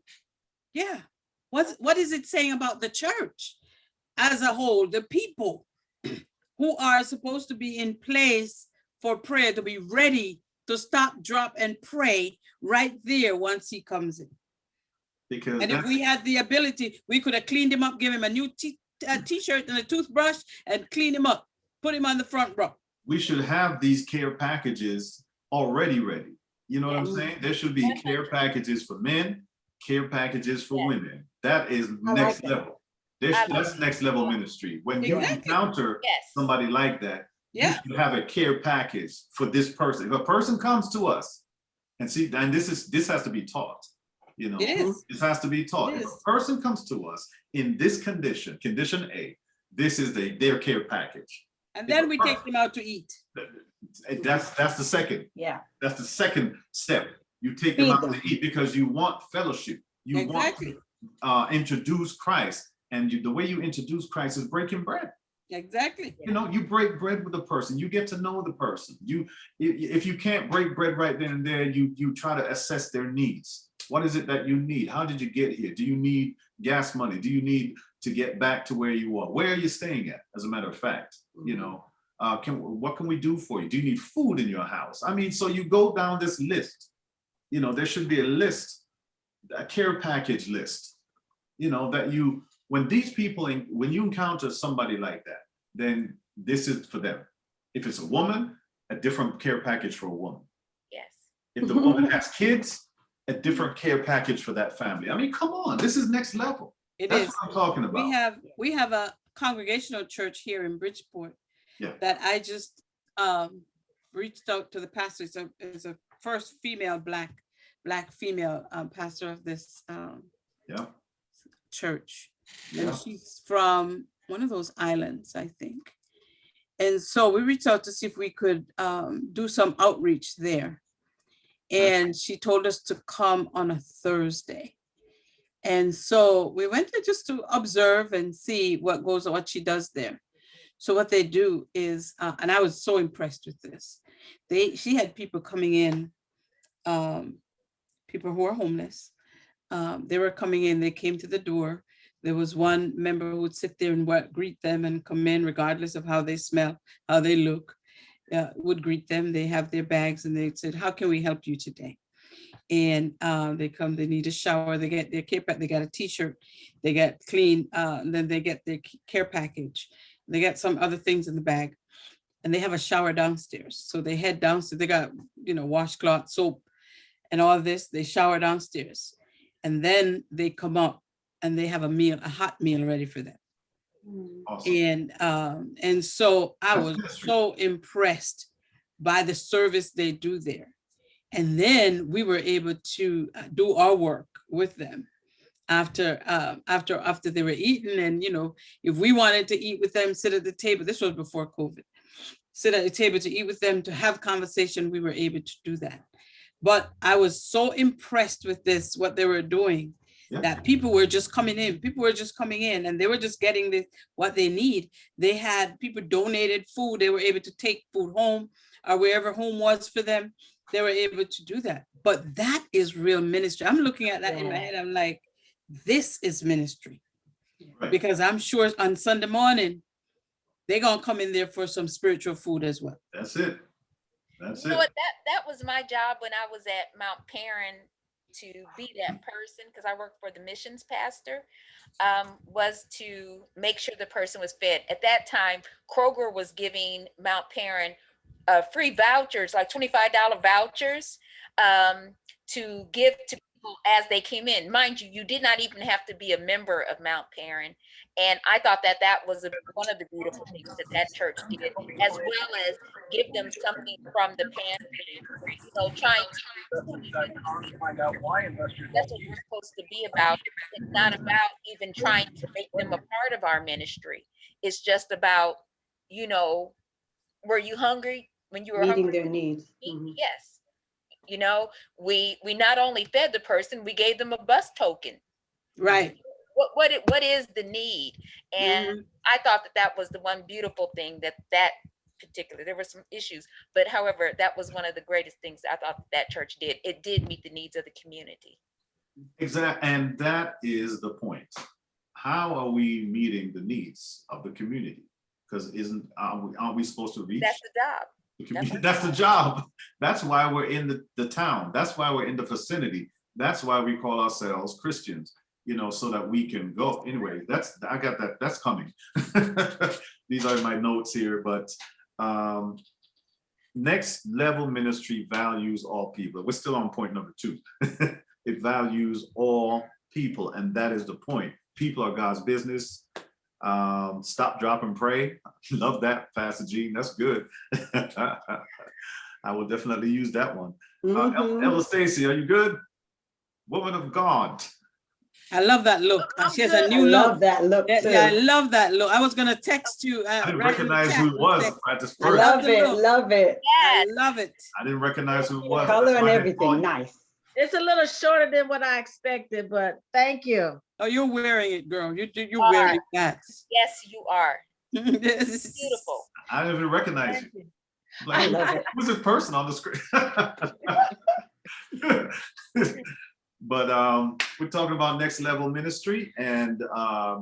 Yeah. What is it saying about the church as a whole, the people who are supposed to be in place for prayer, to be ready to stop, drop, and pray right there once he comes in? Because And if we had the ability, we could have cleaned him up, give him a new t-shirt and a toothbrush, and clean him up, put him on the front row. we should have these care packages already ready. You know what I'm saying? There should be care packages for men, care packages for women. That is next level. That's next level ministry. When you encounter somebody like that, you should have a care package for this person. If a person comes to us, and this has to be taught. This has to be taught. If a person comes to us in this condition A, this is their care package. And then we take them out to eat. That's the second. Yeah. That's the second step. You take them out to eat because you want fellowship. You want to introduce Christ. And the way you introduce Christ is breaking bread. Exactly. You break bread with a person. You get to know the person. If you can't break bread right then and there, you try to assess their needs. What is it that you need? How did you get here? Do you need gas money? Do you need to get back to where you are? Where are you staying at? As a matter of fact, you know, what can we do for you? Do you need food in your house? I mean, so you go down this list. You know, there should be a list, a care package list, you know, that you, when these people, when you encounter somebody like that, then this is for them. If it's a woman, a different care package for a woman. Yes. If the woman has kids, a different care package for that family. I mean, come on, this is next level. That's what I'm talking about. We have a congregational church here in Bridgeport that I just reached out to the pastor. It's a first female black female pastor of this church. And she's from one of those islands, I think. And so we reached out to see if we could do some outreach there. And she told us to come on a Thursday. And so we went there just to observe and see what she does there. So what they do is, and I was so impressed with this. She had people coming in, people who are homeless. They were coming in, they came to the door. There was one member who would sit there and greet them and come in regardless of how they smell, how they look, would greet them. They have their bags and they said, how can we help you today? And they come, they need a shower, they get their care pack, they got a t-shirt, they get clean, and then they get their care package. They got some other things in the bag and they have a shower downstairs. So they head downstairs, they got, you know, washcloth, soap and all this, they shower downstairs. And then they come up and they have a meal, a hot meal ready for them. Awesome. And so I was so impressed by the service they do there. And then we were able to do our work with them after they were eating. And, you know, if we wanted to eat with them, sit at the table, this was before COVID, sit at the table to eat with them, to have conversation, we were able to do that. But I was so impressed with this, what they were doing, that people were just coming in. People were just coming in and they were just getting what they need. They had people donated food. They were able to take food home or wherever home was for them. They were able to do that. But that is real ministry. I'm looking at that in my head. I'm like, this is ministry. Right. Because I'm sure on Sunday morning, they're going to come in there for some spiritual food as well. That's it. That's you know what, that was my job when I was at Mount Perrin, to be that person, because I worked for the missions pastor, was to make sure the person was fed. At that time, Kroger was giving Mount Perrin free vouchers, like $25 vouchers, to give to people as they came in. Mind you, you did not even have to be a member of Mount Perrin. And I thought that was one of the beautiful things that church did, as well as give them something from the pantry, you know, trying to find out why investors. That's what we're supposed to be about. It's not about even trying to make them a part of our ministry. It's just about, you know, were you hungry when you were meeting hungry? Their needs. Yes. You know, we not only fed the person, we gave them a bus token. Right. What is the need? And I thought that was the one beautiful thing that particular, there were some issues, but however, that was one of the greatest things I thought that church did. It did meet the needs of the community. Exactly. And that is the point. How are we meeting the needs of the community? Because aren't we supposed to reach? That's the job. The community? That's the job. That's why we're in the town. That's why we're in the vicinity. That's why we call ourselves Christians, you know, so that we can go. Anyway, I got that. That's coming. These are my notes here, but next level ministry values all people. We're still on point number 2. It values all people, and that is the point. People are God's business. Stop, drop, and pray. Love that, Pastor Gene. That's good. I will definitely use that one. Ella Stacy, are you good? Woman of God. I love that look. She has a new look. I love that look too. Yeah, I love that look. I was gonna text you. I didn't recognize who it was at this first. Love it, love it. Yes. I love it. I didn't recognize who it was. Color and everything, nice. It's a little shorter than what I expected, but thank you. Oh, you're wearing it, girl. You're wearing that. Yes, you are. Beautiful. I didn't even recognize you. Like, I love it. Who's this person on the screen? But we're talking about next level ministry, and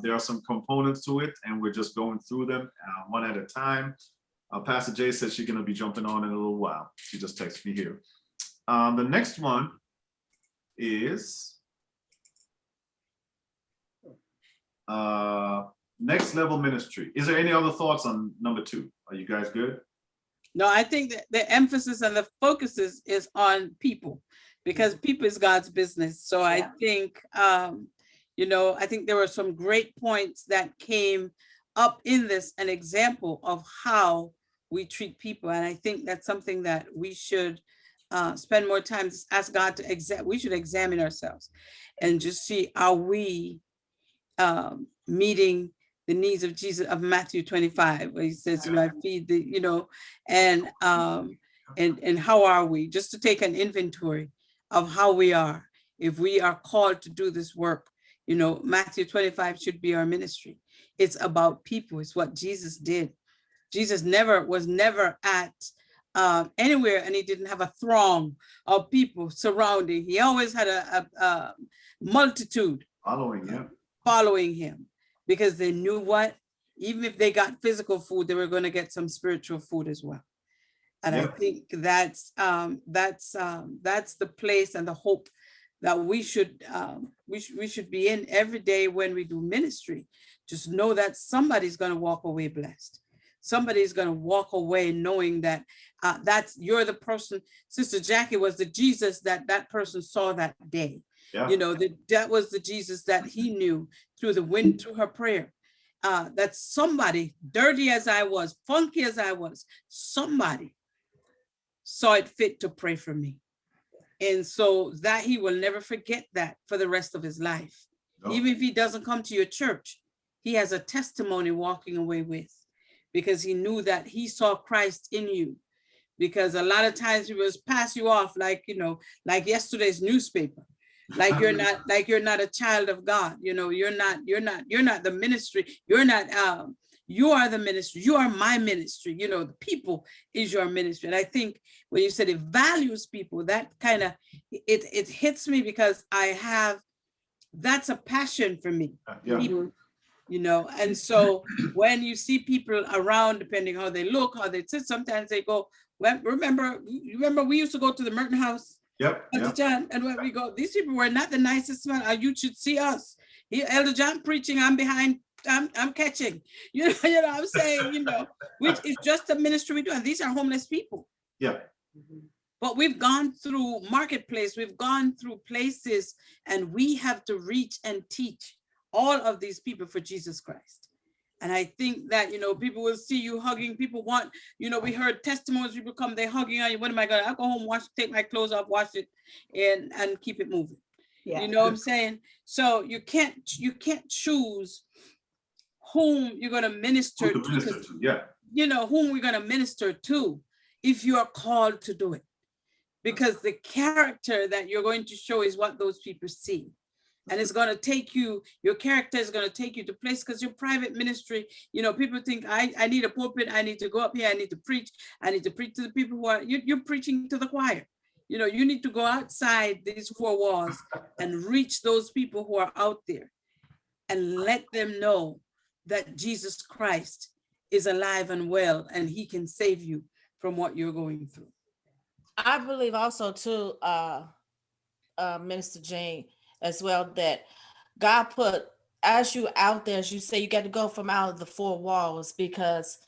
there are some components to it, and we're just going through them one at a time. Pastor Jay says she's going to be jumping on in a little while. She just texted me here. The next one is next level ministry. Is there any other thoughts on number 2? Are you guys good? No, I think that the emphasis and the focus is on people, because people is God's business. So I think, you know, I think there were some great points that came up in this, an example of how we treat people. And I think that's something that we should spend more time, ask God to we should examine ourselves and just see, are we meeting the needs of Jesus, of Matthew 25, where he says, you know, I feed the, you know, and how are we? Just to take an inventory of how we are. If we are called to do this work, you know, Matthew 25 should be our ministry. It's about people. It's what Jesus did. Jesus was never at anywhere and he didn't have a throng of people surrounding. He always had a multitude following him, because they knew what, even if they got physical food, they were going to get some spiritual food as well. And I think that's the place and the hope that we should be in every day when we do ministry. Just know that somebody's going to walk away blessed. Somebody's going to walk away knowing that you're the person. Sister Jackie was the Jesus that person saw that day. You know, that was the Jesus that he knew through through her prayer. That somebody, dirty as I was, funky as I was, somebody saw it fit to pray for me. And so that he will never forget that for the rest of his life. No. Even if he doesn't come to your church, he has a testimony walking away with, because he knew that he saw Christ in you. Because a lot of times he will pass you off like, you know, like yesterday's newspaper. Like you're not a child of God. You know, you're not the ministry. You're not, you are the ministry. You are my ministry. You know, the people is your ministry. And I think when you said it values people, that kind of, it hits me, because that's a passion for me. People, you know, and so when you see people around, depending how they look, how they sit, sometimes they go, well, remember we used to go to the Merton House. Elder John, and when we go, these people were not the nicest man. You should see us. Elder John preaching, I'm behind, I'm catching. You know what I'm saying, you know, which is just a ministry we do. And these are homeless people. But we've gone through marketplace, we've gone through places, and we have to reach and teach all of these people for Jesus Christ. And I think that, you know, people will see you hugging, people want, you know, we heard testimonies, people come, they're hugging on you. What am I going to, I'll go home, take my clothes off, wash it, and keep it moving. You know what I'm saying? So you can't choose whom you're going to minister to. You know, whom we're going to minister to if you are called to do it. Because the character that you're going to show is what those people see. And it's going to take you, your character is going to take you to place, because your private ministry, you know, people think I need a pulpit, I need to go up here, I need to preach to the people who are, you're preaching to the choir. You know, you need to go outside these 4 walls and reach those people who are out there and let them know that Jesus Christ is alive and well, and he can save you from what you're going through. I believe also too, Minister Jane, as well, that God put, as you out there, as you say, you got to go from out of the 4 walls, because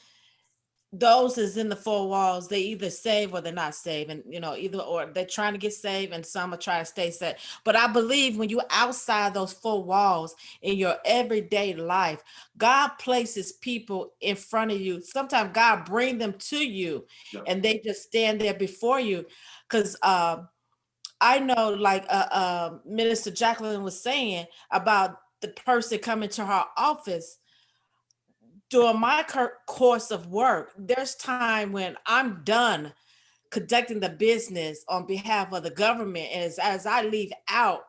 those is in the 4 walls, they either save or they're not saved, and you know, either or they're trying to get saved and some are trying to stay saved. But I believe when you're outside those 4 walls in your everyday life, God places people in front of you. Sometimes God bring them to you and they just stand there before you. Because I know, like Minister Jacqueline was saying about the person coming to her office. During my course of work, there's time when I'm done conducting the business on behalf of the government. And as I leave out,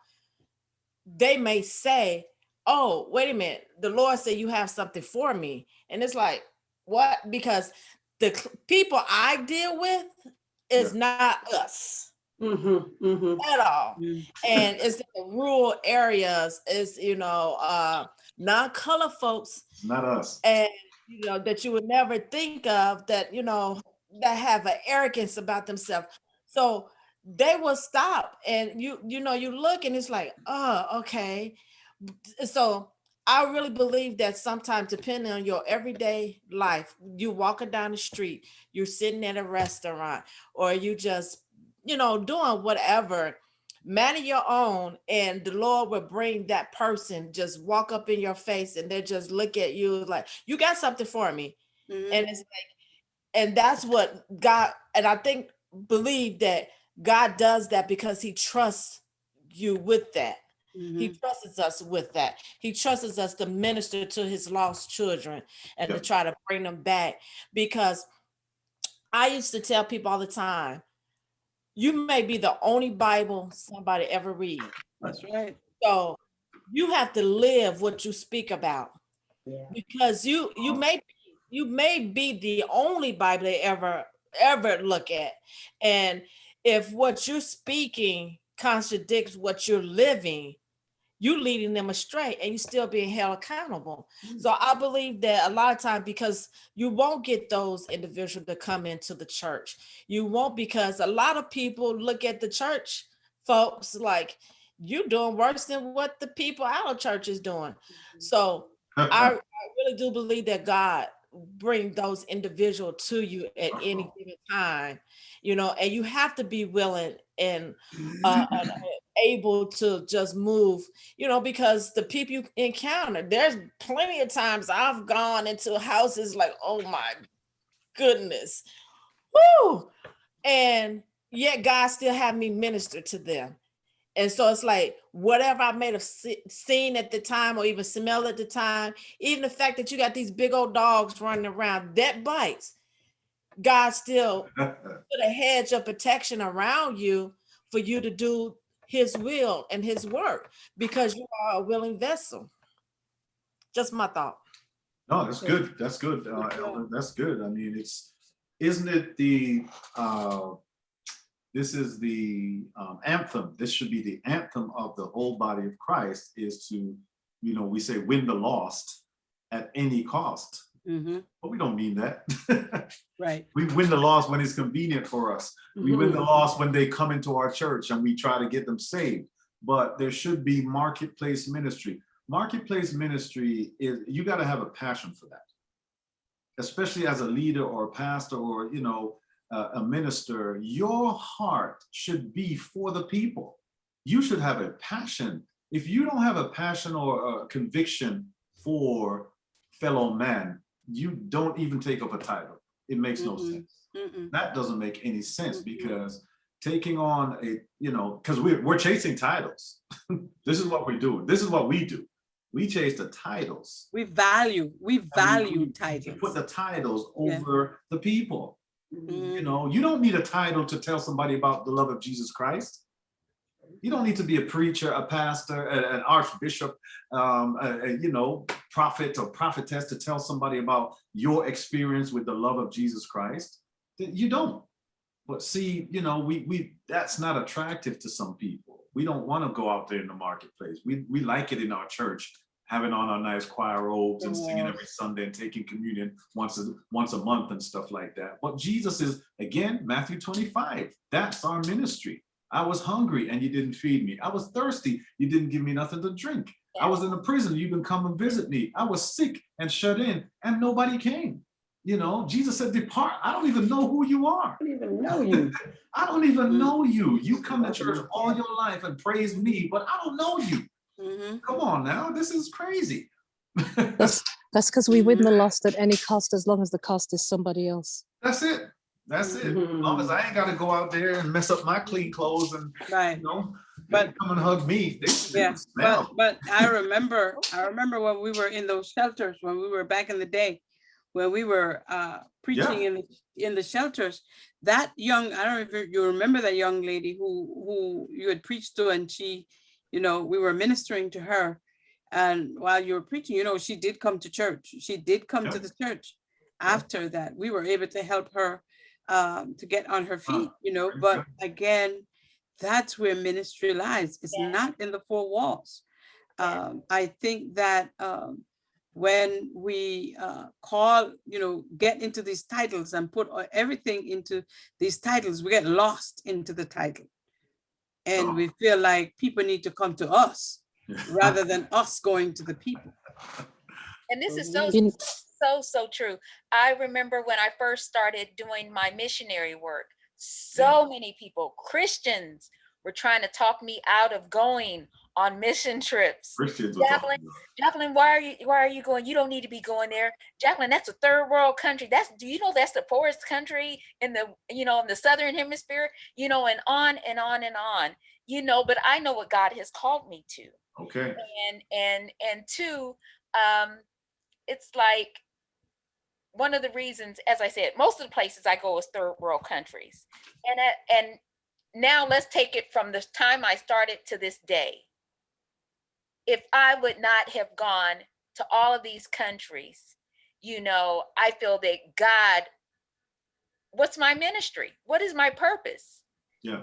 they may say, oh, wait a minute, the Lord said you have something for me. And it's like, what? Because the people I deal with is not us. at all. Mm. And it's in the rural areas, it's, non-color folks, It's not us. and, that you would never think of that, that have an arrogance about themselves. So they will stop and you look and it's like, oh, okay. So I really believe that sometimes, depending on your everyday life, you walking down the street, you're sitting at a restaurant, or you just, doing whatever, manage your own, and the Lord will bring that person just walk up in your face and they just look at you like, you got something for me. Mhm. And it's like, and that's what God, and I believe that God does that because he trusts you with that. He Mhm. trusts us with that. He trusts us to minister to his lost children and to Yep. try to bring them back. Because I used to tell people all the time, you may be the only Bible somebody ever read. That's right. So you have to live what you speak about, Yeah. because you may be the only Bible they ever look at. And if what you're speaking contradicts what you're living, you leading them astray and you still being held accountable. So I believe that a lot of times, because you won't get those individuals to come into the church. You won't, because a lot of people look at the church folks like, you doing worse than what the people out of church is doing. So I really do believe that God bring those individuals to you at any given time, and you have to be willing and able to just move, because the people you encounter, there's plenty of times I've gone into houses like, oh my goodness, whoo, and yet God still had me minister to them. And so it's like, whatever I may have seen at the time or even smelled at the time, even the fact that you got these big old dogs running around, that bites. God still put a hedge of protection around you for you to do his will and his work, because you are a willing vessel. Just my thought. No, that's good. That's good. Elder, that's good. I mean, isn't it this is the anthem. This should be the anthem of the whole body of Christ, is to, we say win the lost at any cost. Mm-hmm. But we don't mean that. Right. We win the lost when it's convenient for us. We win the lost when they come into our church and we try to get them saved. But there should be marketplace ministry. Marketplace ministry is, you got to have a passion for that, especially as a leader or a pastor or, a minister. Your heart should be for the people. You should have a passion. If you don't have a passion or a conviction for fellow man, you don't even take up a title. It makes no sense. That doesn't make any sense, because taking on because we're chasing titles. This is what we're doing. This is what we do. We chase the titles. We value titles. You put the titles over the people. You don't need a title to tell somebody about the love of Jesus Christ. You don't need to be a preacher, a pastor, an archbishop, prophet or prophetess to tell somebody about your experience with the love of Jesus Christ. You don't. But see, we that's not attractive to some people. We don't want to go out there in the marketplace. We like it in our church, having on our nice choir robes and singing every Sunday and taking communion once a month and stuff like that. But Jesus is, again, Matthew 25. That's our ministry. I was hungry and you didn't feed me. I was thirsty. You didn't give me nothing to drink. I was in a prison. You didn't come and visit me. I was sick and shut in and nobody came. Jesus said, depart. I don't even know who you are. I don't even know you. I don't even know you. You come to church all your life and praise me, but I don't know you. Come on now. This is crazy. That's because we win the lost at any cost, as long as the cost is somebody else. That's it. That's it. As long as I ain't got to go out there and mess up my clean clothes and but come and hug me. But I remember when we were in those shelters, when we were back in the day, when we were preaching in the shelters. That young, I don't know if you remember that young lady who you had preached to, and she, we were ministering to her, and while you were preaching, she did come to church. She did come to the church. After that, we were able to help her to get on her feet, but again, That's where ministry lies. It's Yeah. not in the four walls. Yeah. I think that when we call, get into these titles and put everything into these titles, we get lost into the title. And we feel like people need to come to us rather than us going to the people. And this is so true. I remember when I first started doing my missionary work, so many people, Christians, were trying to talk me out of going on mission trips. Christians. Jacqueline, why are you going? You don't need to be going there. Jacqueline, that's a third world country. Do you know that's the poorest country in the, in the Southern Hemisphere, and on and on and on, but I know what God has called me to. Okay. And two, it's like one of the reasons, as I said, most of the places I go is third world countries. And now let's take it from the time I started to this day. If I would not have gone to all of these countries, I feel that God, what's my ministry? What is my purpose? Yeah.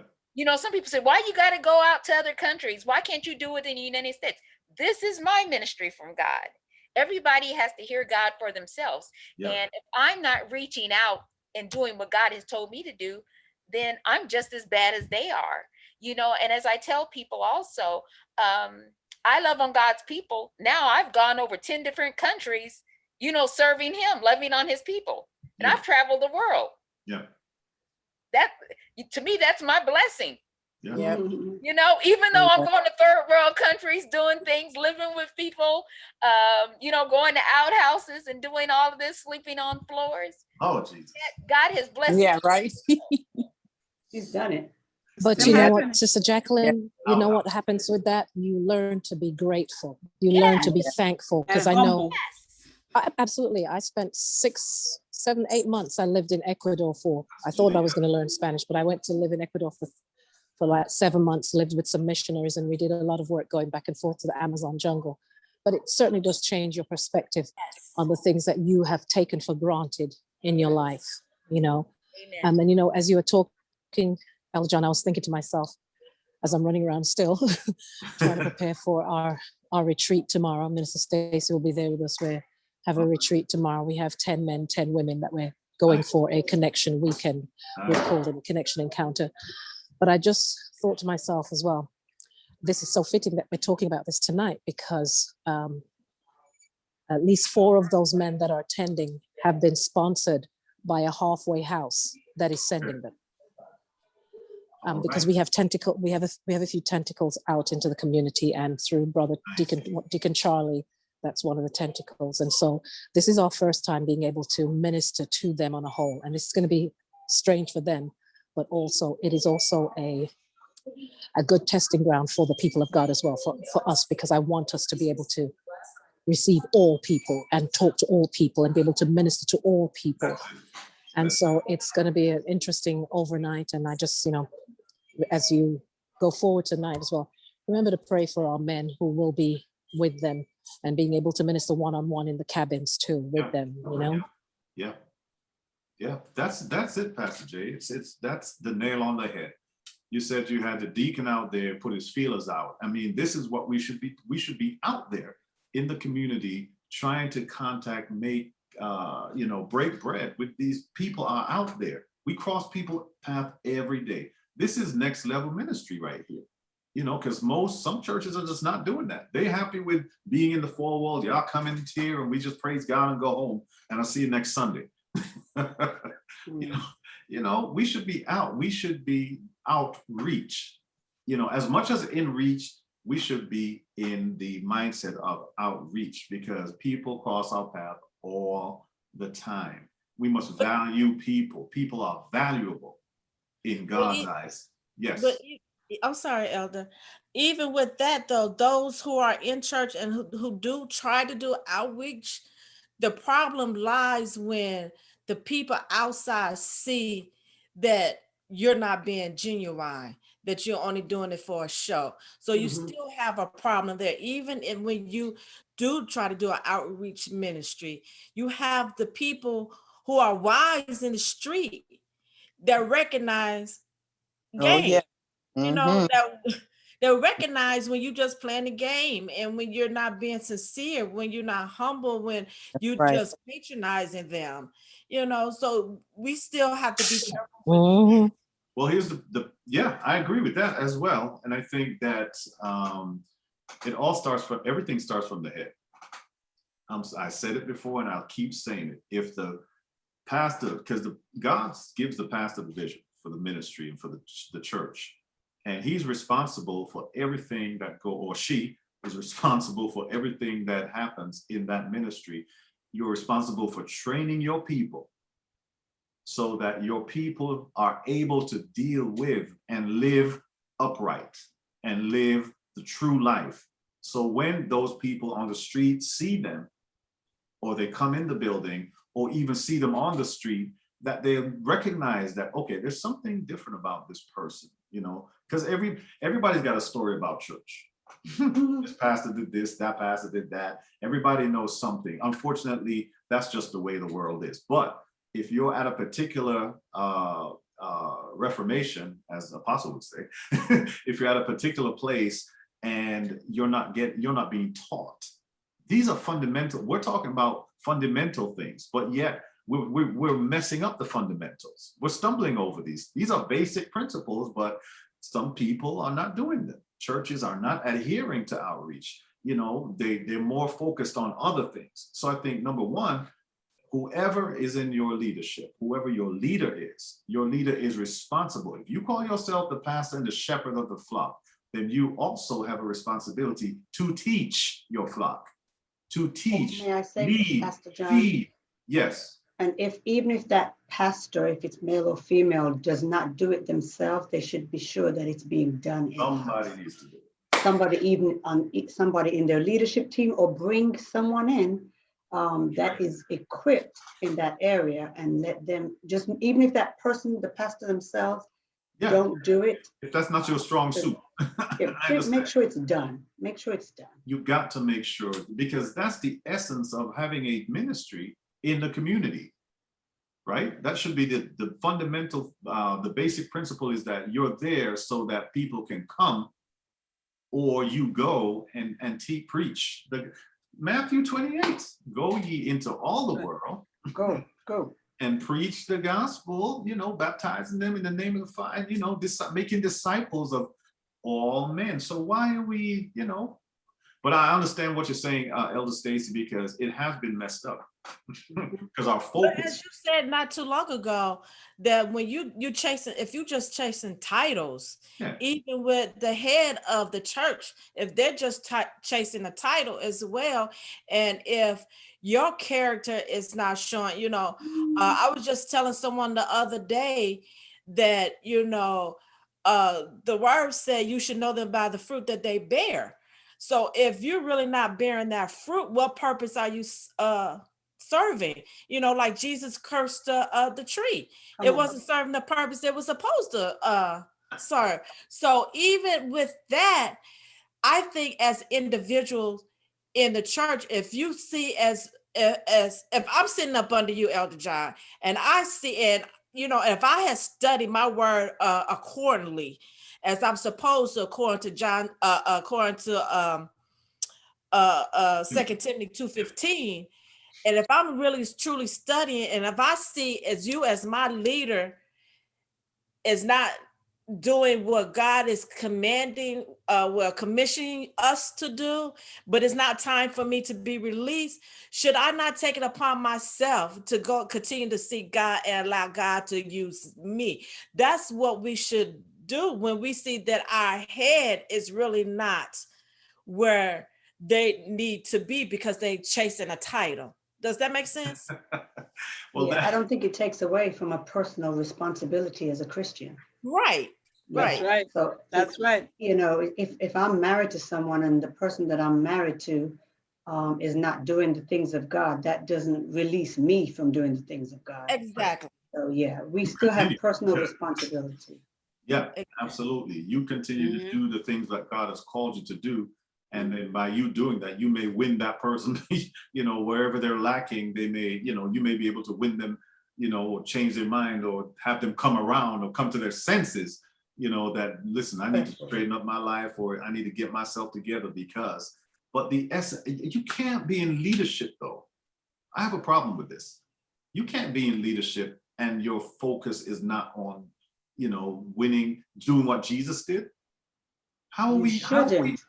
Some people say, why you got to go out to other countries? Why can't you do it in the United States? This is my ministry from God. Everybody has to hear God for themselves. Yeah. And if I'm not reaching out and doing what God has told me to do, then I'm just as bad as they are, and as I tell people also, I love on God's people. Now I've gone over 10 different countries, serving him, loving on his people. And yeah. I've traveled the world. Yeah. That, to me, that's my blessing. Yeah. Yeah. Even though I'm going to third world countries, doing things, living with people, going to outhouses and doing all of this, sleeping on floors. Oh, Jesus. God has blessed. Yeah, right. He's done it. But you know what, Sister Jacqueline, you know what happens with that? You learn to be grateful. You learn to be thankful, because I know, absolutely. I spent 6, 7, 8 months. I lived in Ecuador I thought I was going to learn Spanish, but I went to live in Ecuador for like 7 months, lived with some missionaries, and we did a lot of work going back and forth to the Amazon jungle. But it certainly does change your perspective on the things that you have taken for granted in your life, Amen. And as you were talking, Elder John, I was thinking to myself, as I'm running around still, trying to prepare for our retreat tomorrow. Minister Stacy will be there with us. We have a retreat tomorrow. We have 10 men, 10 women that we're going for a connection weekend. We've called it a connection encounter. But I just thought to myself as well, this is so fitting that we're talking about this tonight, because at least 4 of those men that are attending have been sponsored by a halfway house that is sending them. Because we have a few tentacles out into the community, and through Brother Deacon Charlie, that's one of the tentacles. And so this is our first time being able to minister to them on a whole, and it's going to be strange for them, but also it is also a good testing ground for the people of God as well, for us, because I want us to be able to receive all people and talk to all people and be able to minister to all people. And so it's going to be an interesting overnight. And I just, as you go forward tonight as well, remember to pray for our men who will be with them and being able to minister one-on-one in the cabins too with them, Yeah, that's it, Pastor Jay. That's the nail on the head. You said you had the deacon out there put his feelers out. I mean, this is what we should be. We should be out there in the community trying to contact, make, break bread with these people are out there. We cross people's path every day. This is next level ministry right here. Because some churches are just not doing that. They're happy with being in the 4 walls. Y'all come in here and we just praise God and go home. And I'll see you next Sunday. We should be out. We should be outreach. As much as in reach, we should be in the mindset of outreach, because people cross our path all the time. We must value people. People are valuable in God's eyes. Yes. But I'm sorry, Elder. Even with that, though, those who are in church and who do try to do outreach, the problem lies when the people outside see that you're not being genuine, that you're only doing it for a show. So you still have a problem there. Even when you do try to do an outreach ministry, you have the people who are wise in the street that recognize game. You know, that they'll recognize when you just playing the game and when you're not being sincere, when you're not humble, when you right. just patronizing them, you know. So we still have to be careful. Mhm. Well, here's yeah, I agree with that as well. And I think that it all starts from, everything starts from the head. I said it before and I'll keep saying it. If the pastor, because God gives the pastor the vision for the ministry and for the church, and he's responsible for everything that or she is responsible for everything that happens in that ministry. You're responsible for training your people so that your people are able to deal with and live upright and live the true life. So when those people on the street see them, or they come in the building, or even see them on the street, that they recognize that, okay, there's something different about this person, you know, because everybody's got a story about church. This pastor did this, that pastor did that. Everybody knows something. Unfortunately, that's just the way the world is. But if you're at a particular reformation, as Apostle would say, if you're at a particular place and you're not being taught, these are fundamental. We're talking about fundamental things, but yet we're messing up the fundamentals. We're stumbling over these. These are basic principles, but some people are not doing them. Churches are not adhering to outreach. You know, they're more focused on other things. So I think number one, whoever is in your leadership, whoever your leader is responsible. If you call yourself the pastor and the shepherd of the flock, then you also have a responsibility to teach your flock, to teach, May I say, lead, Pastor John? feed. Yes. And even if that pastor, if it's male or female, does not do it themselves, they should be sure that it's being done. Somebody needs to do it. Somebody in their leadership team, or bring someone in that is equipped in that area, and let them just, even if that person, the pastor themselves, don't do it. If that's not your strong suit. Make sure it's done. Make sure it's done. You got to make sure, because that's the essence of having a ministry in the community, right? That should be the fundamental, the basic principle is that you're there so that people can come, or you go and preach. Matthew 28, go ye into all the world. Go. And preach the gospel, you know, baptizing them in the name of the Father, you know, making disciples of all men. So why are we, you know, but I understand what you're saying, Elder Stacy, because it has been messed up. Because our focus. But as you said not too long ago, that when you chasing, if you just chasing titles, even with the head of the church, if they're just chasing a title as well, and if your character is not showing, you know, I was just telling someone the other day that, you know, the word said you should know them by the fruit that they bear. So if you're really not bearing that fruit, what purpose are you serving? You know, like Jesus cursed the tree. It wasn't serving the purpose it was supposed to serve. So even with that, I think as individuals in the church, if you see as if I'm sitting up under you, Elder John, and I see, and you know, if I had studied my word accordingly, as I'm supposed to, according to John, according to 2 Timothy 2:15, and if I'm really truly studying, and if I see as you as my leader is not doing what God is commanding, commissioning us to do, but it's not time for me to be released, should I not take it upon myself to go continue to seek God and allow God to use me? That's what we should do when we see that our head is really not where they need to be because they chasing a title. Does that make sense? Well, I don't think it takes away from a personal responsibility as a Christian. Right. That's right. So that's right. You know, if I'm married to someone and the person that I'm married to is not doing the things of God, that doesn't release me from doing the things of God. Exactly. So yeah, we still have personal responsibility. Yeah, absolutely. You continue to do the things that God has called you to do. And then by you doing that, you may win that person, you know, wherever they're lacking, they may, you know, you may be able to win them, you know, or change their mind or have them come around or come to their senses, that, listen, I need to straighten up my life, or I need to get myself together because, but the essence, you can't be in leadership though. I have a problem with this. You can't be in leadership and your focus is not on, winning, doing what Jesus did. You shouldn't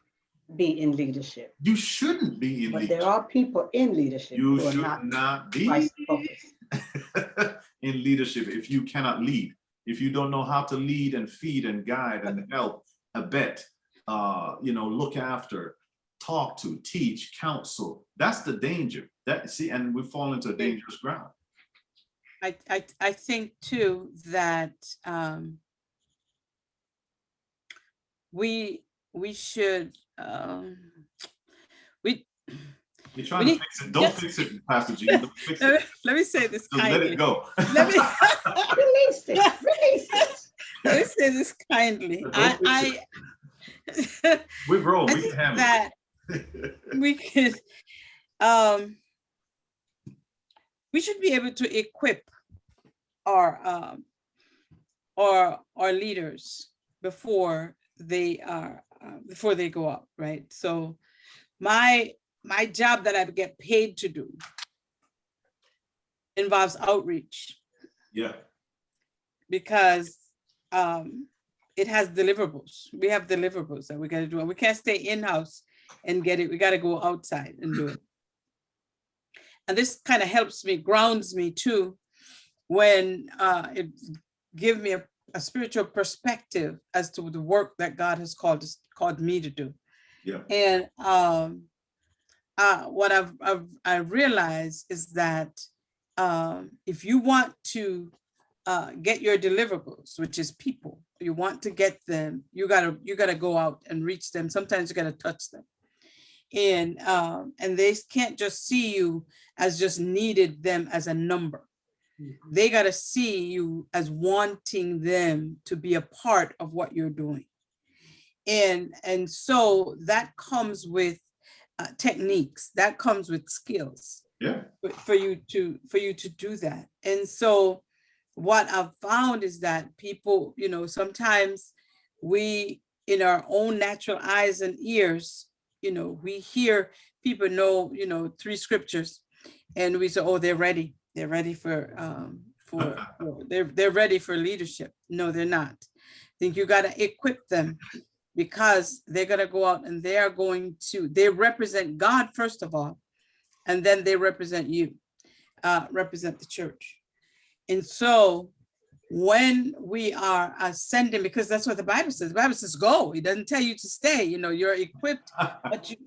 be in leadership. You shouldn't be in But leadership. there are people in leadership You who are should not be Christ-focused. in leadership if you cannot lead. If you don't know how to lead and feed and guide and help, abet, look after, talk to, teach, counsel, that's the danger. And we fall into a dangerous ground. I think too that we should You're trying to fix it. Don't fix it, Pastor G. Don't fix it. Let me say this Just kindly. let it go. Let me Release it. Release it. let me say this kindly. We're grown. I We think can handle that we could we should be able to equip our leaders before they go out, right? So my job that I get paid to do involves outreach. Yeah. Because it has deliverables. We have deliverables that we got to do. And we can't stay in-house and get it. We got to go outside and do it. And this kind of helps me, grounds me too, when it gives me a spiritual perspective as to the work that God has called me to do. Yeah. And what I've realized is that if you want to get your deliverables, which is people, you want to get them, you gotta go out and reach them. Sometimes you gotta touch them, and they can't just see you as just needed them as a number. Mm-hmm. They gotta see you as wanting them to be a part of what you're doing, and so that comes with techniques, that comes with skills. Yeah. For you to do that. And so what I've found is that people, sometimes we, in our own natural eyes and ears, we hear people know, 3 scriptures, and we say, oh, they're ready for they're ready for leadership. No, they're not. I think you got to equip them, because they're going to go out and they represent God first of all, and then they represent you, represent the church. And so when we are ascending, because that's what the Bible says, go. It doesn't tell you to stay, you're equipped, but you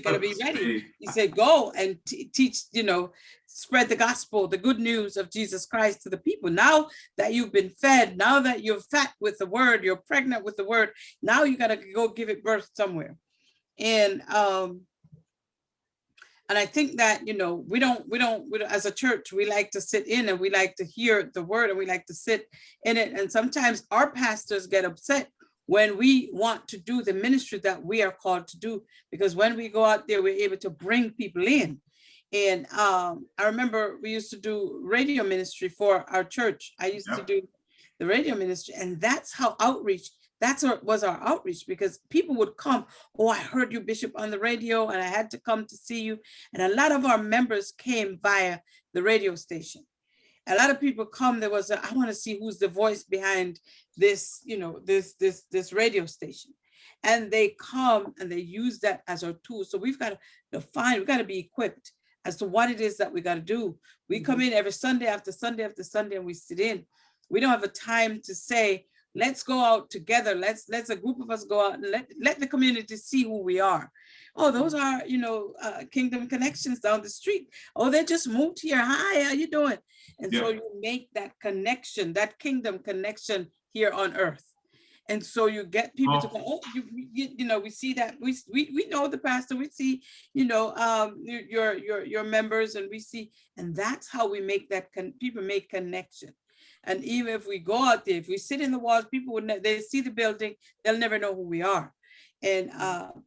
got to be ready. He said, go and teach, spread the gospel, the good news of Jesus Christ to the people. Now that you've been fed, now that you're fat with the word, you're pregnant with the word, now you got to go give it birth somewhere. And I think that, we don't, as a church, we like to sit in and we like to hear the word and we like to sit in it. And sometimes our pastors get upset when we want to do the ministry that we are called to do, because when we go out there, we're able to bring people in. And I remember we used to do radio ministry for our church. I used to do the radio ministry, and that's how outreach. That's what was our outreach, because people would come. Oh, I heard you, Bishop, on the radio, and I had to come to see you. And a lot of our members came via the radio station. A lot of people come. There was I want to see who's the voice behind this, this radio station. And they come and they use that as our tool. So we've got to we've got to be equipped as to what it is that we got to do. We come in every Sunday after Sunday after Sunday, and we sit in. We don't have a time to say, let's go out together. Let's a group of us go out and let the community see who we are. Oh, those are, Kingdom Connections down the street. Oh, they just moved here. Hi, how you doing? And so you make that connection, that kingdom connection here on earth. And so you get people to go, oh, we see that, we know the pastor, we see, your members, and we see, and that's how we make that, people make connection. And even if we go out there, if we sit in the walls, people would they see the building, they'll never know who we are. And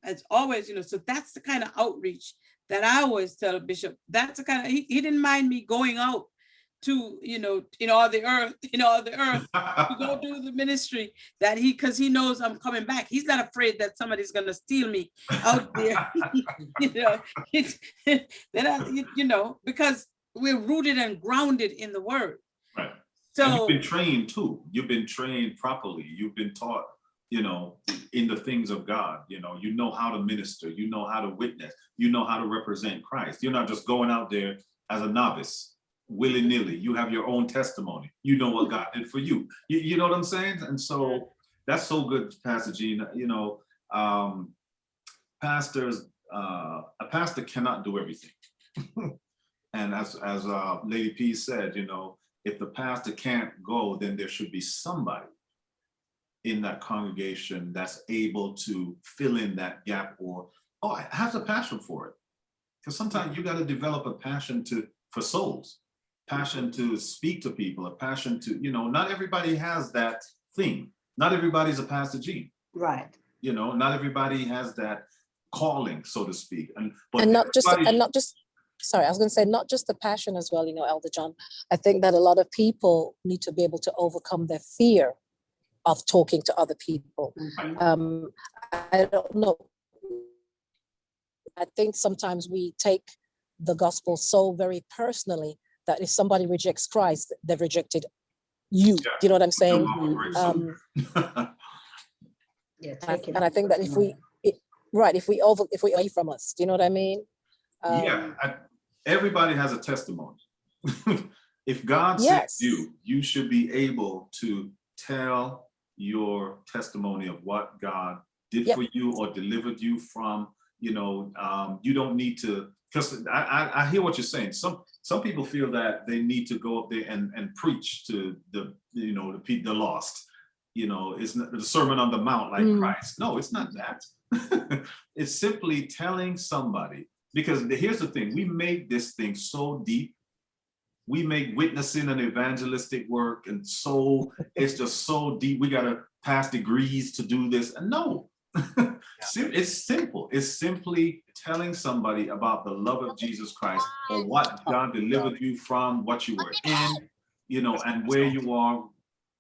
it's always, so that's the kind of outreach that I always tell Bishop. That's the kind of, he didn't mind me going out to, in all the earth, to go do the ministry that because he knows I'm coming back. He's not afraid that somebody's going to steal me out there, because we're rooted and grounded in the word. Right. So and you've been trained too. You've been trained properly. You've been taught, in the things of God. You know how to minister. You know how to witness. You know how to represent Christ. You're not just going out there as a novice, willy-nilly. You have your own testimony. You know what God did for you. You know what I'm saying? And so that's so good, Pastor Gene. Pastors, a pastor cannot do everything. And as Lady P said, if the pastor can't go, then there should be somebody in that congregation that's able to fill in that gap or has a passion for it. Because sometimes you got to develop a passion for souls, passion to speak to people, a passion to, not everybody has that thing. Not everybody's a Pastor Gene. Right. Not everybody has that calling, so to speak. And not just, sorry, I was going to say, not just the passion as well, Elder John. I think that a lot of people need to be able to overcome their fear of talking to other people. Mm-hmm. I don't know. I think sometimes we take the gospel so very personally that if somebody rejects Christ, they've rejected you. Yeah. Do you know what I'm saying? And I think that if we away from us, do you know what I mean? Everybody has a testimony. If God Yes. saves you should be able to tell your testimony of what God did for you or delivered you from. You don't need to, because I hear what you're saying. Some people feel that they need to go up there and preach to the lost. It's not the Sermon on the Mount like Christ. No, it's not that. It's simply telling somebody, because here's the thing, we make this thing so deep. We make witnessing and evangelistic work and it's just so deep. We got to pass degrees to do this. And no, it's simple. It's simply telling somebody about the love of Jesus Christ or what God delivered you from, what you were in, and where you are.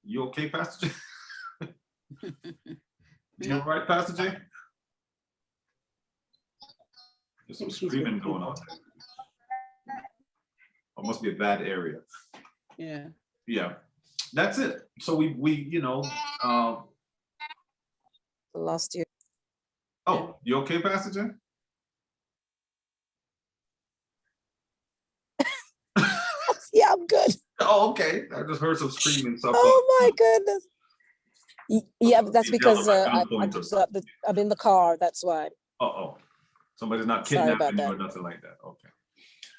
You okay, Pastor J? You all right, Pastor J? There's some screaming going on. It must be a bad area. Yeah, that's it. So we Lost you. Oh, you okay, Pastor J? Yeah, I'm good. Oh, okay. I just heard some screaming. So Oh my goodness. Yeah, but that's because I'm in the car. That's why. Oh, somebody's not Sorry about kidnapping you or that. nothing like that. Okay.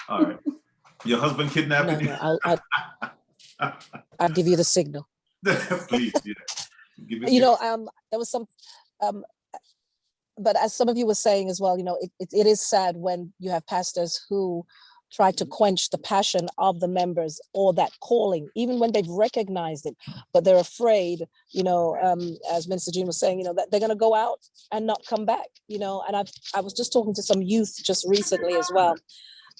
All right. Your husband kidnapping you? No, I'll give you the signal. Please, yeah. There was some, but as some of you were saying as well, it is sad when you have pastors who try to quench the passion of the members or that calling, even when they've recognized it, but they're afraid, as Minister Jean was saying, that they're going to go out and not come back, and I was just talking to some youth just recently as well,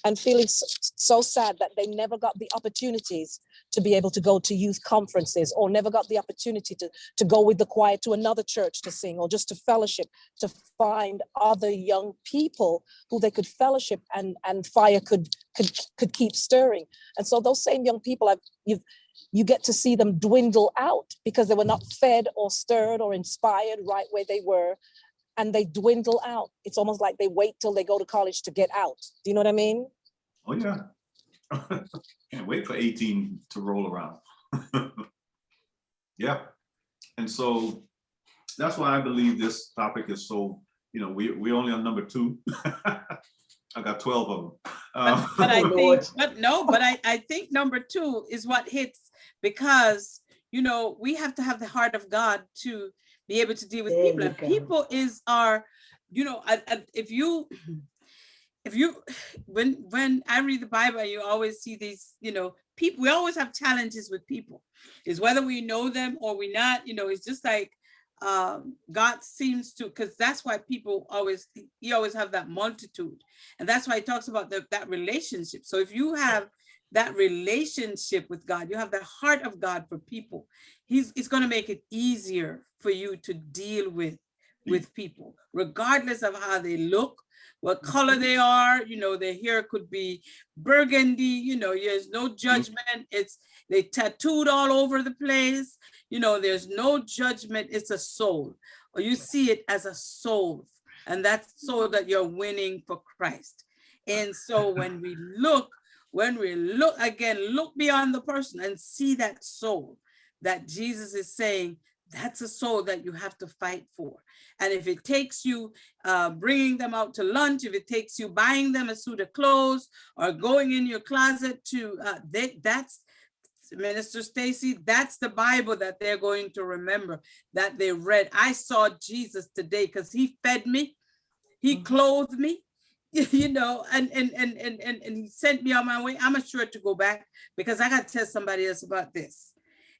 and feeling so sad that they never got the opportunities to be able to go to youth conferences, or never got the opportunity to go with the choir to another church to sing, or just to fellowship, to find other young people who they could fellowship and fire could keep stirring. And so those same young people, you get to see them dwindle out because they were not fed or stirred or inspired right where they were. And they dwindle out. It's almost like they wait till they go to college to get out. Do you know what I mean? Oh, yeah. Can't wait for 18 to roll around. Yeah. And so that's why I believe this topic is so, we're only on number 2. I got 12 of them. But I think number 2 is what hits, because, we have to have the heart of God to be able to deal with people. And people is our, if you when I read the Bible, you always see these, people, we always have challenges with people. Is whether we know them or we not, it's just like God seems to, because that's why people always have that multitude. And that's why he talks about that relationship. So if you have that relationship with God, you have the heart of God for people, it's going to make it easier for you to deal with people, regardless of how they look, what color they are. You know, their hair could be burgundy, you know, there's no judgment. They tattooed all over the place. You know, there's no judgment. It's a soul. Or you see it as a soul, and that's so that you're winning for Christ. And so when we look again, look beyond the person and see that soul that Jesus is saying, that's a soul that you have to fight for. And if it takes you bringing them out to lunch, if it takes you buying them a suit of clothes or going in your closet to, that's, Minister Stacy, that's the Bible that they're going to remember, that they read. I saw Jesus today because he fed me, he clothed me, you know, and he sent me on my way. I'm sure to go back because I got to tell somebody else about this.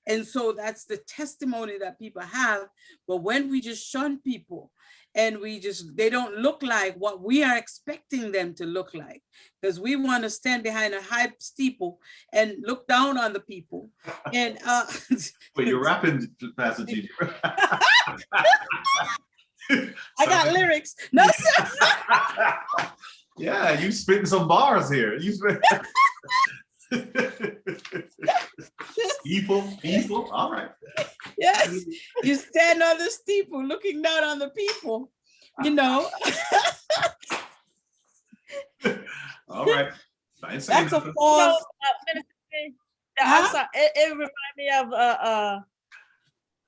And so that's the testimony that people have. But when we just shun people and they don't look like what we are expecting them to look like, because we want to stand behind a high steeple and look down on the people. And but you're rapping, Pastor Gigi. I got lyrics. No, sir. Yeah, you spitting some bars here. You people, all right. Yes, you stand on the steeple looking down on the people, you know. All right. That's a pause. I'm sorry, it reminds me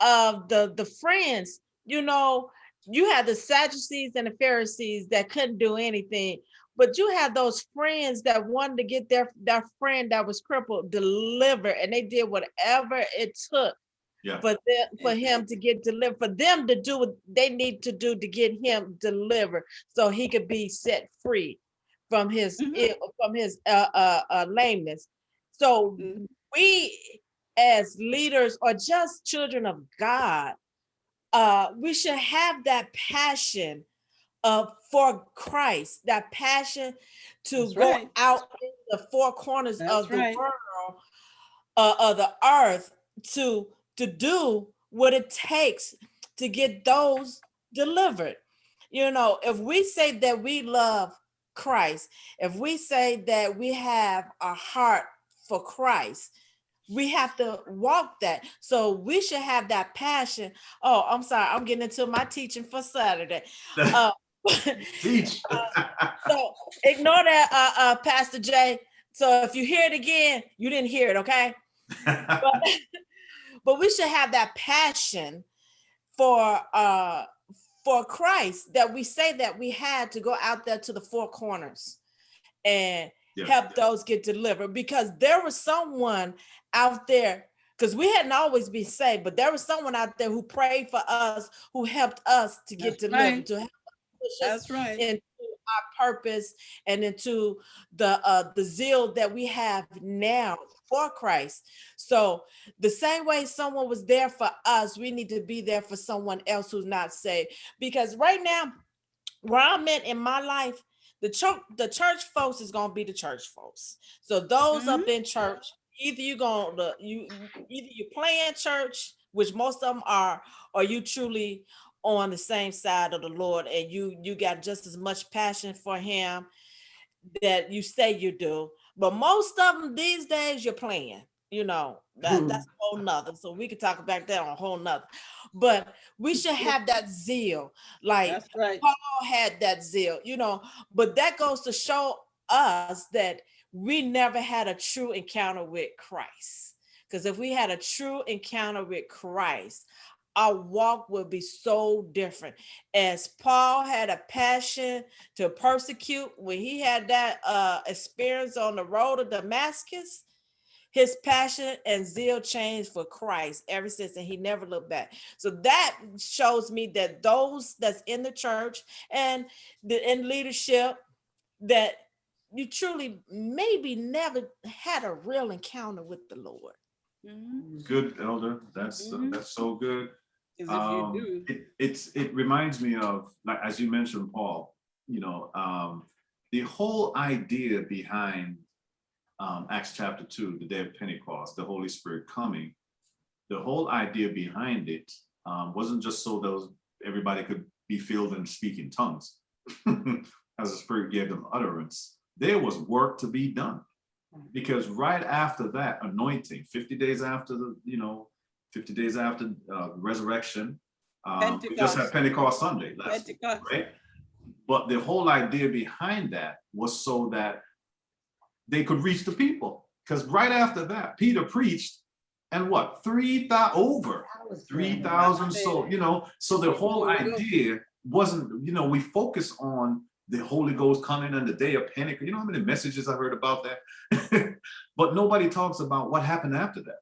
of the friends, you know. You had the Sadducees and the Pharisees that couldn't do anything, but you had those friends that wanted to get their friend that was crippled delivered, and they did whatever it took for him to get delivered, for them to do what they need to do to get him delivered, so he could be set free from his lameness. So we as leaders or just children of God, we should have that passion for Christ, that passion to go out in the four corners of the world, of the earth, to do what it takes to get those delivered. You know, if we say that we love Christ, if we say that we have a heart for Christ, we have to walk that. So we should have that passion. Oh, I'm sorry, I'm getting into my teaching for Saturday. Teach. So ignore that, Pastor Jay. So if you hear it again, you didn't hear it, okay? But we should have that passion for Christ that we say that we had to go out there to the four corners and help those get delivered, because there was someone out there, because we hadn't always been saved, but there was someone out there who prayed for us, who helped us to get delivered, to help push us into our purpose and into the zeal that we have now for Christ. So the same way someone was there for us, we need to be there for someone else who's not saved. Because right now, where I'm at in my life, the church folks is gonna be the church folks. So those up in church, either you play in church, which most of them are, or you truly on the same side of the Lord, and you got just as much passion for him that you say you do. But most of them these days, you're playing, you know, that's a whole nother. So we could talk about that on a whole nother. But we should have that zeal. Like Paul had that zeal, you know, but that goes to show us that we never had a true encounter with Christ. Because if we had a true encounter with Christ, our walk would be so different. As Paul had a passion to persecute when he had that experience on the road to Damascus, his passion and zeal changed for Christ ever since, and he never looked back. So that shows me that those that's in the church and in leadership, that you truly maybe never had a real encounter with the Lord. Good, Elder. That's so good. It reminds me of, like, as you mentioned, Paul, you know, the whole idea behind Acts chapter 2, the day of Pentecost, the Holy Spirit coming, the whole idea behind it wasn't just so those everybody could be filled and speak in tongues as the Spirit gave them utterance. There was work to be done, because right after that anointing, 50 days after the 50 days after resurrection, we just had Pentecost Sunday last week, right? But the whole idea behind that was so that they could reach the people, because right after that, Peter preached, and what, 3,000 over 3,000 souls, so the whole idea wasn't, we focus on the Holy Ghost coming and the day of Pentecost. You know how many messages I heard about that? But nobody talks about what happened after that.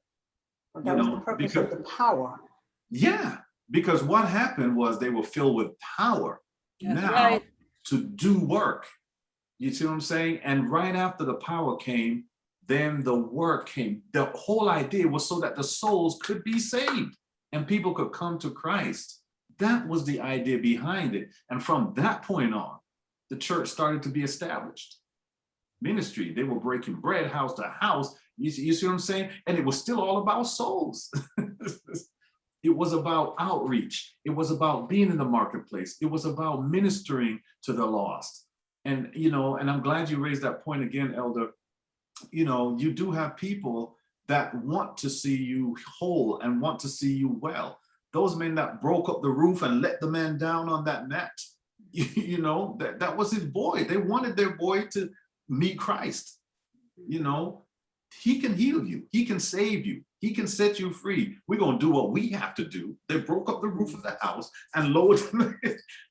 Well, that was the purpose of the power. Yeah, because what happened was they were filled with power to do work. You see what I'm saying? And right after the power came, then the work came. The whole idea was so that the souls could be saved and people could come to Christ. That was the idea behind it. And from that point on, the church started to be established. Ministry, they were breaking bread house to house. You see what I'm saying? And it was still all about souls. It was about outreach. It was about being in the marketplace. It was about ministering to the lost. And, and I'm glad you raised that point again, Elder. You do have people that want to see you whole and want to see you well. Those men that broke up the roof and let the man down on that mat, that was his boy. They wanted their boy to meet Christ. He can heal you. He can save you. He can set you free. We're going to do what we have to do. They broke up the roof of the house and lowered them.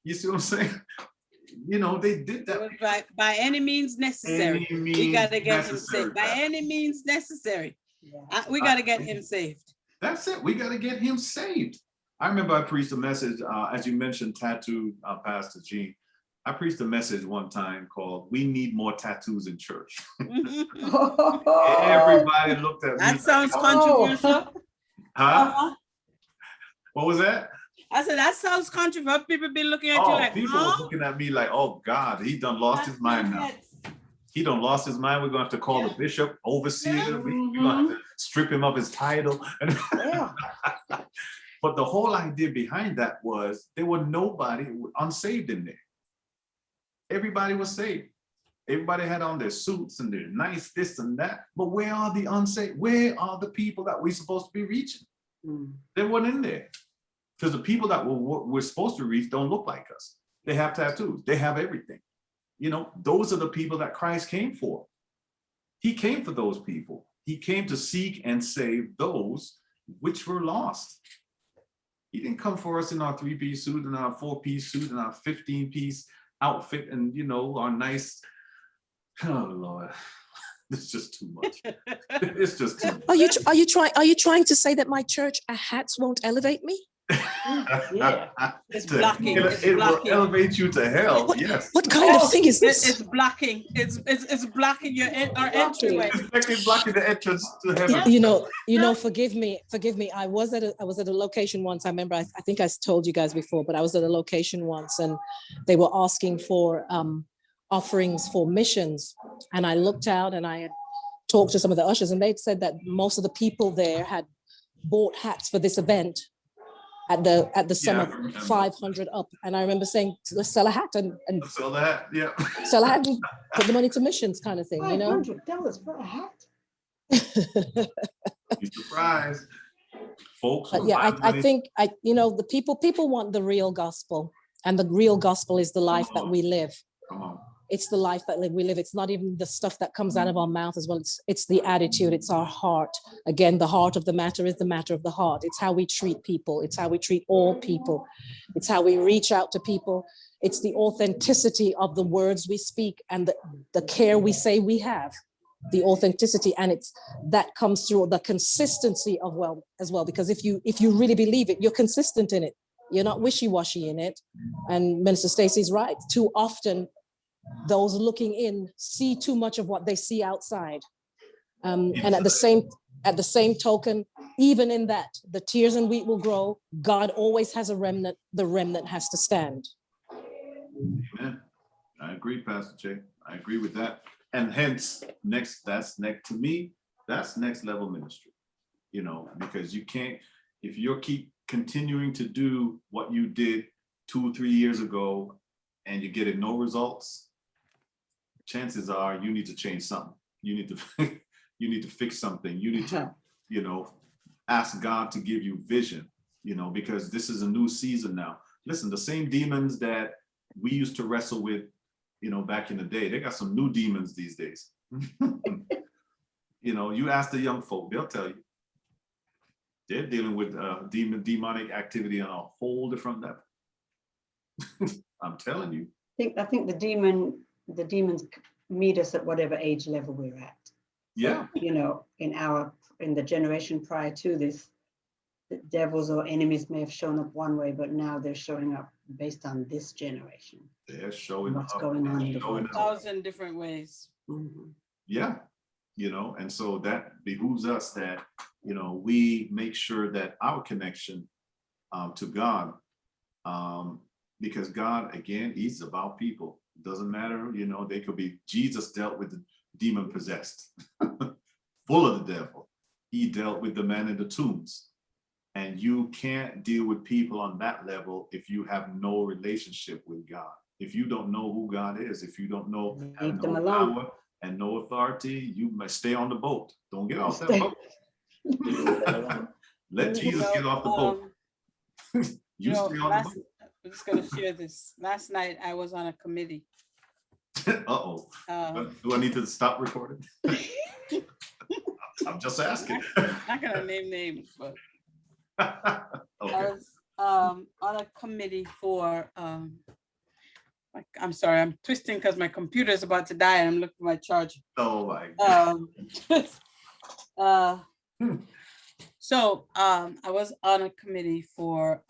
You see what I'm saying? They did that. By any means necessary. We got to get him saved. By any means necessary. Yeah. We got to get him saved. That's it. We got to get him saved. I remember I preached a message, as you mentioned, tattoo, Pastor Gene. I preached a message one time called "We Need More Tattoos in Church." Everybody looked at me. That sounds controversial. Huh? What was that? I said, that sounds controversial. People be looking at you like, people were looking at me like, oh God, he done lost his mind now. He done lost his mind. We're gonna have to call the bishop, overseer. We're gonna have to strip him of his title. But the whole idea behind that was there were nobody unsaved in there. Everybody was saved. Everybody had on their suits and their nice this and that. But where are the unsaved? Where are the people that we're supposed to be reaching? They weren't in there. Because the people that we're supposed to reach don't look like us. They have tattoos. They have everything. Those are the people that Christ came for. He came for those people. He came to seek and save those which were lost. He didn't come for us in our 3-piece suit and our 4-piece suit and our 15-piece outfit and, our nice, oh Lord, it's just too much. It's just too much. Are you trying to say that my church hats won't elevate me? Yeah. It's blocking. It will elevate you to hell. Yes. What kind of thing is this? It's blocking. It's blocking our entryway. It's blocking the entrance to heaven. Forgive me. I was at a location once. I remember. I think I told you guys before, but I was at a location once, and they were asking for offerings for missions, and I looked out and I had talked to some of the ushers, and they'd said that most of the people there had bought hats for this event. At the sum of 500 up, and I remember saying, "Let's sell a hat and sell the hat, yeah, sell a hat and put the money to missions," kind of thing, $500 for a hat. Be surprised, folks. But yeah, I think the people want the real gospel, and the real gospel is the life that we live. Come on. It's the life that we live. It's not even the stuff that comes out of our mouth as well. It's the attitude. It's our heart. Again, the heart of the matter is the matter of the heart. It's how we treat people. It's how we treat all people. It's how we reach out to people. It's the authenticity of the words we speak and the care we say we have. The authenticity, and that comes through the consistency as well. Because if you really believe it, you're consistent in it. You're not wishy-washy in it. And Minister Stacy's right. Too often, those looking in see too much of what they see outside, and at the same token, even in that, the tears and wheat will grow. God always has a remnant. The remnant has to stand. Amen. I agree, Pastor Jay. I agree with that. And hence, that's next level ministry, you know, because you can't, if you keep continuing to do what you did 2 or 3 years ago and you're getting no results, chances are you need to change something. You need to, you need to fix something. You need to, you know, ask God to give you vision, you know, because this is a new season now. Listen, the same demons that we used to wrestle with, you know, back in the day, they got some new demons these days. You know, you ask the young folk, they'll tell you. They're dealing with demonic activity on a whole different level. I'm telling you. I think the demons meet us at whatever age level we're at. Yeah. You know, in the generation prior to this, the devils or enemies may have shown up one way, but now they're showing up based on this generation. They're showing What's up. going on in the Showing world. up. 1,000 different ways. Mhm. Yeah, you know, and so that behooves us that, you know, we make sure that our connection to God, because God, again, he's about people. Doesn't matter, you know, they could be, Jesus dealt with the demon possessed, full of the devil. He dealt with the man in the tombs. And you can't deal with people on that level if you have no relationship with God. If you don't know who God is, if you don't know, have Leave them no alone. power and no authority, you must stay on the boat. Don't get off that boat. Let Jesus get off the boat. You know, stay on last, the I'm just gonna share this. Last night I was on a committee. boat. Uh-oh. Do I need to stop recording? I'm just asking. Not gonna name names, but Okay. I was on a committee for I'm sorry, I'm twisting because my computer is about to die and I'm looking for my charger. Oh my God. So I was on a committee for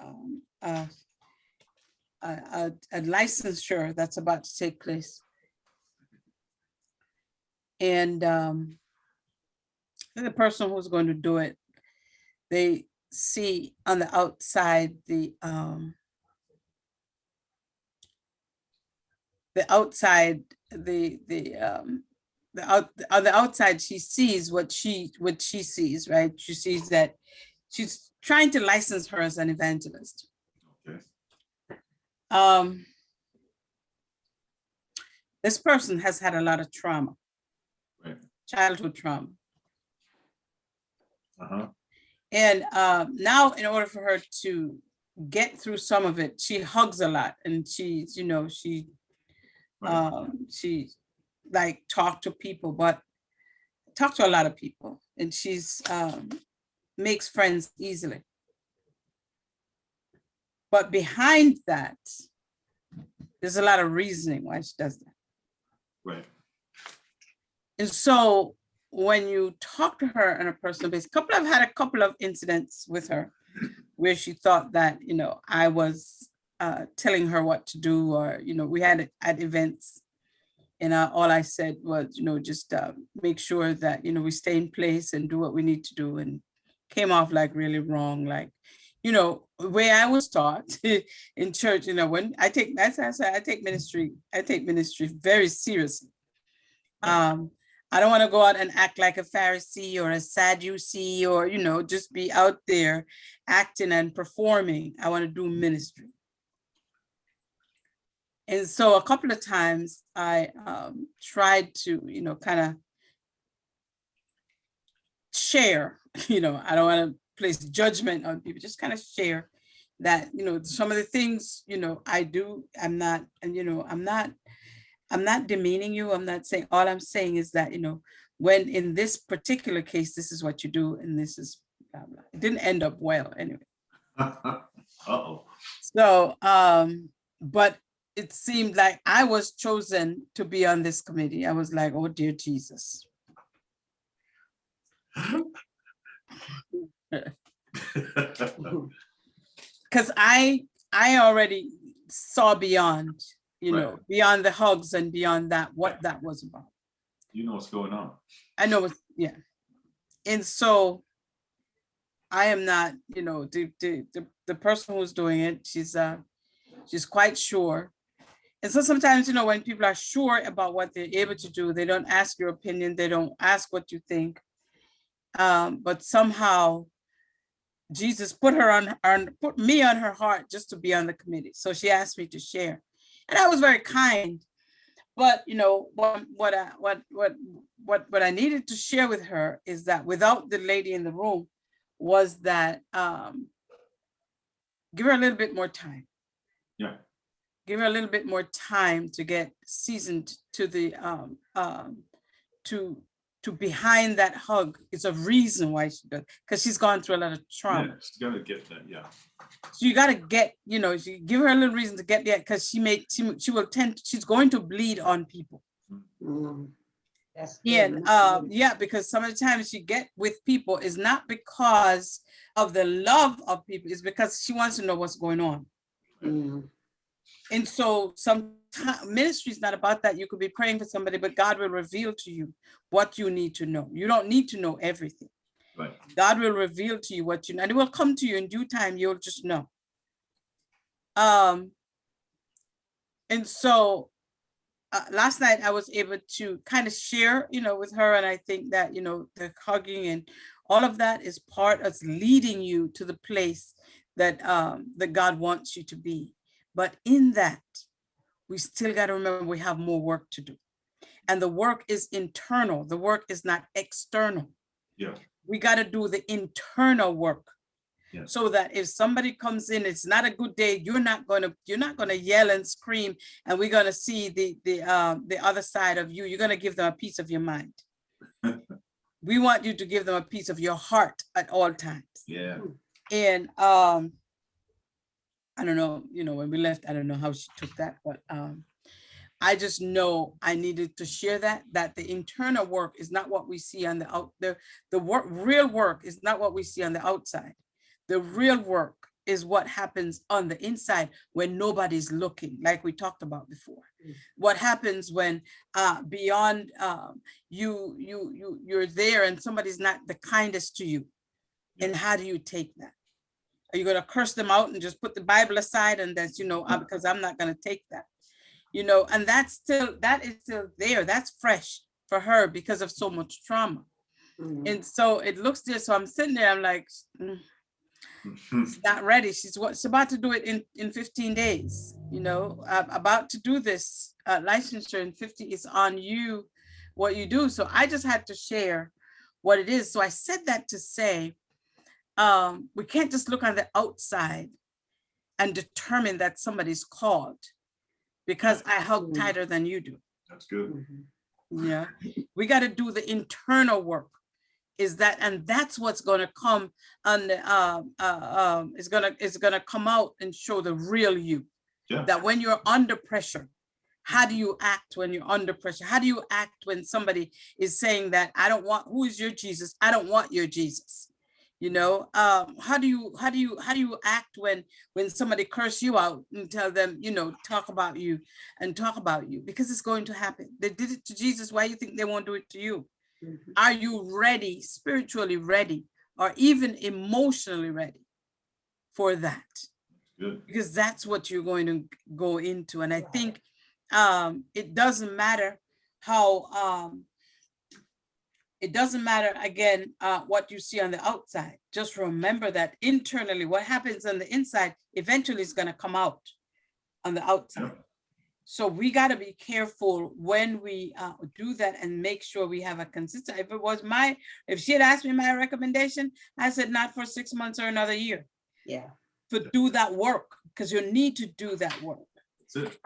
a licensure that's about to take place. And the person who's going to do it, they see on the outside on the outside she sees what she sees, right? She sees that she's trying to license her as an evangelist. Okay. This person has had a lot of trauma, Right. childhood trauma. Uh-huh. And now in order for her to get through some of it, she hugs a lot, and she's, you know, she like talk to people, but talk to a lot of people, and she's makes friends easily. But behind that, there's a lot of reasoning why she does that. Right. And so when you talk to her on a personal basis, I've had a couple of incidents with her where she thought that, you know, I was telling her what to do, or, you know, we had at events, and all I said was, you know, just make sure that, you know, we stay in place and do what we need to do, and came off like really wrong. Like, you know, the way I was taught in church, you know, when I take, as I said, I take ministry very seriously. I don't want to go out and act like a Pharisee or a Sadducee, or, you know, just be out there acting and performing. I want to do ministry. And so a couple of times I tried to, you know, kind of share, you know, I don't want to place judgment on people, just kind of share that, you know, some of the things, you know, I do, I'm not, and, you know, I'm not demeaning you. I'm not saying, all I'm saying is that, you know, when in this particular case, this is what you do, and this is, blah, blah. It didn't end up well anyway. Uh-oh. So, but it seemed like I was chosen to be on this committee. I was like, oh dear Jesus. Because I already saw beyond, you know, beyond the hugs and beyond that, what that was about. You know what's going on. I know it's, yeah. And so I am not, you know, the person who's doing it, she's quite sure. And so sometimes, you know, when people are sure about what they're able to do, they don't ask your opinion, they don't ask what you think. But somehow Jesus put put me on her heart just to be on the committee. So she asked me to share. And I was very kind. But you know, what I needed to share with her is that without the lady in the room was that give her a little bit more time. Yeah. Give her a little bit more time to get seasoned to the to behind that hug. It's a reason why she does, because she's gone through a lot of trauma. Yeah, she's gotta get that, yeah. So you gotta get, you know, you give her a little reason to get there, because she's going to bleed on people. That's And good. yeah, because some of the times you get with people is not because of the love of people, it's because she wants to know what's going on. And so some ministry is not about that. You could be praying for somebody, but God will reveal to you what you need to know. You don't need to know everything. Right. God will reveal to you what you know, and it will come to you in due time. You'll just know. And so last night I was able to kind of share, you know, with her. And I think that, you know, the hugging and all of that is part of leading you to the place that that God wants you to be. But in that, we still got to remember we have more work to do. And the work is internal. The work is not external. Yeah. We got to do the internal work. Yeah. So that if somebody comes in, it's not a good day, you're not gonna yell and scream, and we're gonna see the other side of you. You're gonna give them a piece of your mind. We want you to give them a piece of your heart at all times. Yeah. And I don't know, you know, when we left, I don't know how she took that, but I just know I needed to share that the internal work is not what we see on the out there. The work, real work is not what we see on the outside. The real work is what happens on the inside when nobody's looking, like we talked about before. What happens when beyond you're there and somebody's not the kindest to you. And how do you take that? Are you going to curse them out and just put the Bible aside and that's, you know, because I'm not going to take that, you know, and that is still there. That's fresh for her because of so much trauma. And so it looks there. So I'm sitting there, I'm like, she's not ready. She's about to do it in 15 days, you know, about to do this licensure in 50 is on you, what you do. So I just had to share what it is. So I said that to say, we can't just look on the outside and determine that somebody's called because I hug tighter than you do. That's good. Yeah, we got to do the internal work. Is that, and that's what's going to come on the it's gonna come out and show the real you. Yeah. That when you're under pressure, how do you act when you're under pressure? How do you act when somebody is saying that I don't want, who is your Jesus? I don't want your Jesus. You know, how do you act when somebody curse you out and tell them, you know, talk about you, because it's going to happen. They did it to Jesus. Why do you think they won't do it to you? Are you ready, spiritually ready, or even emotionally ready for that? Good. Because that's what you're going to go into. And I think it doesn't matter how, it doesn't matter, again, what you see on the outside. Just remember that internally, what happens on the inside eventually is going to come out on the outside. Yeah. So we got to be careful when we do that and make sure we have a consistent. If she had asked me my recommendation, I said not for 6 months or another year. Yeah. To do that work, because you need to do that work. That's it.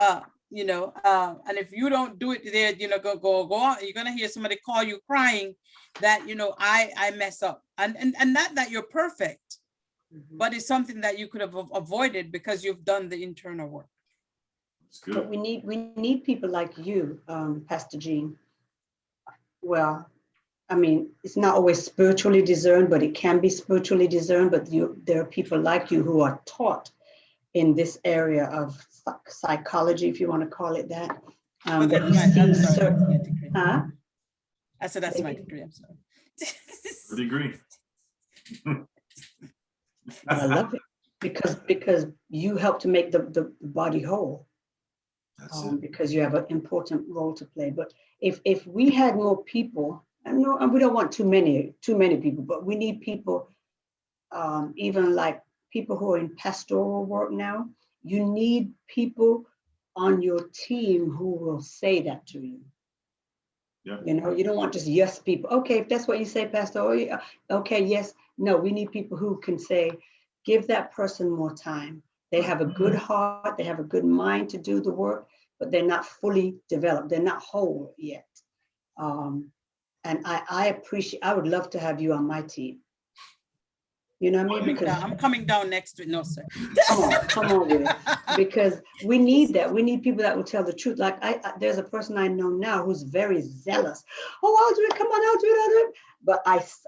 You know, and if you don't do it there, you know, go on. You're gonna hear somebody call you crying that, you know, I mess up, and not that you're perfect, but it's something that you could have avoided because you've done the internal work. But we need people like you, Pastor Jean. Well, I mean, it's not always spiritually discerned, but it can be spiritually discerned. But there are people like you who are taught in this area of psychology, if you want to call it that. I said that's my degree. I'm sorry. The degree. I love it because you help to make the body whole. That's it. because you have an important role to play. But if we had more people, and no, and we don't want too many people, but we need people, even like people who are in pastoral work now. You need people on your team who will say that to you. Yeah. You know, you don't want just yes people. Okay, if that's what you say, Pastor, oh, yeah, okay, yes. No, we need people who can say, give that person more time. They have a good heart, they have a good mind to do the work, but they're not fully developed. They're not whole yet. And I appreciate, I would love to have you on my team. You know what I mean? Because I'm coming down next week. No, sir. come on with it. Because we need that. We need people that will tell the truth. Like there's a person I know now who's very zealous. Oh, I'll do it. Come on, I'll do it. I'll do it. But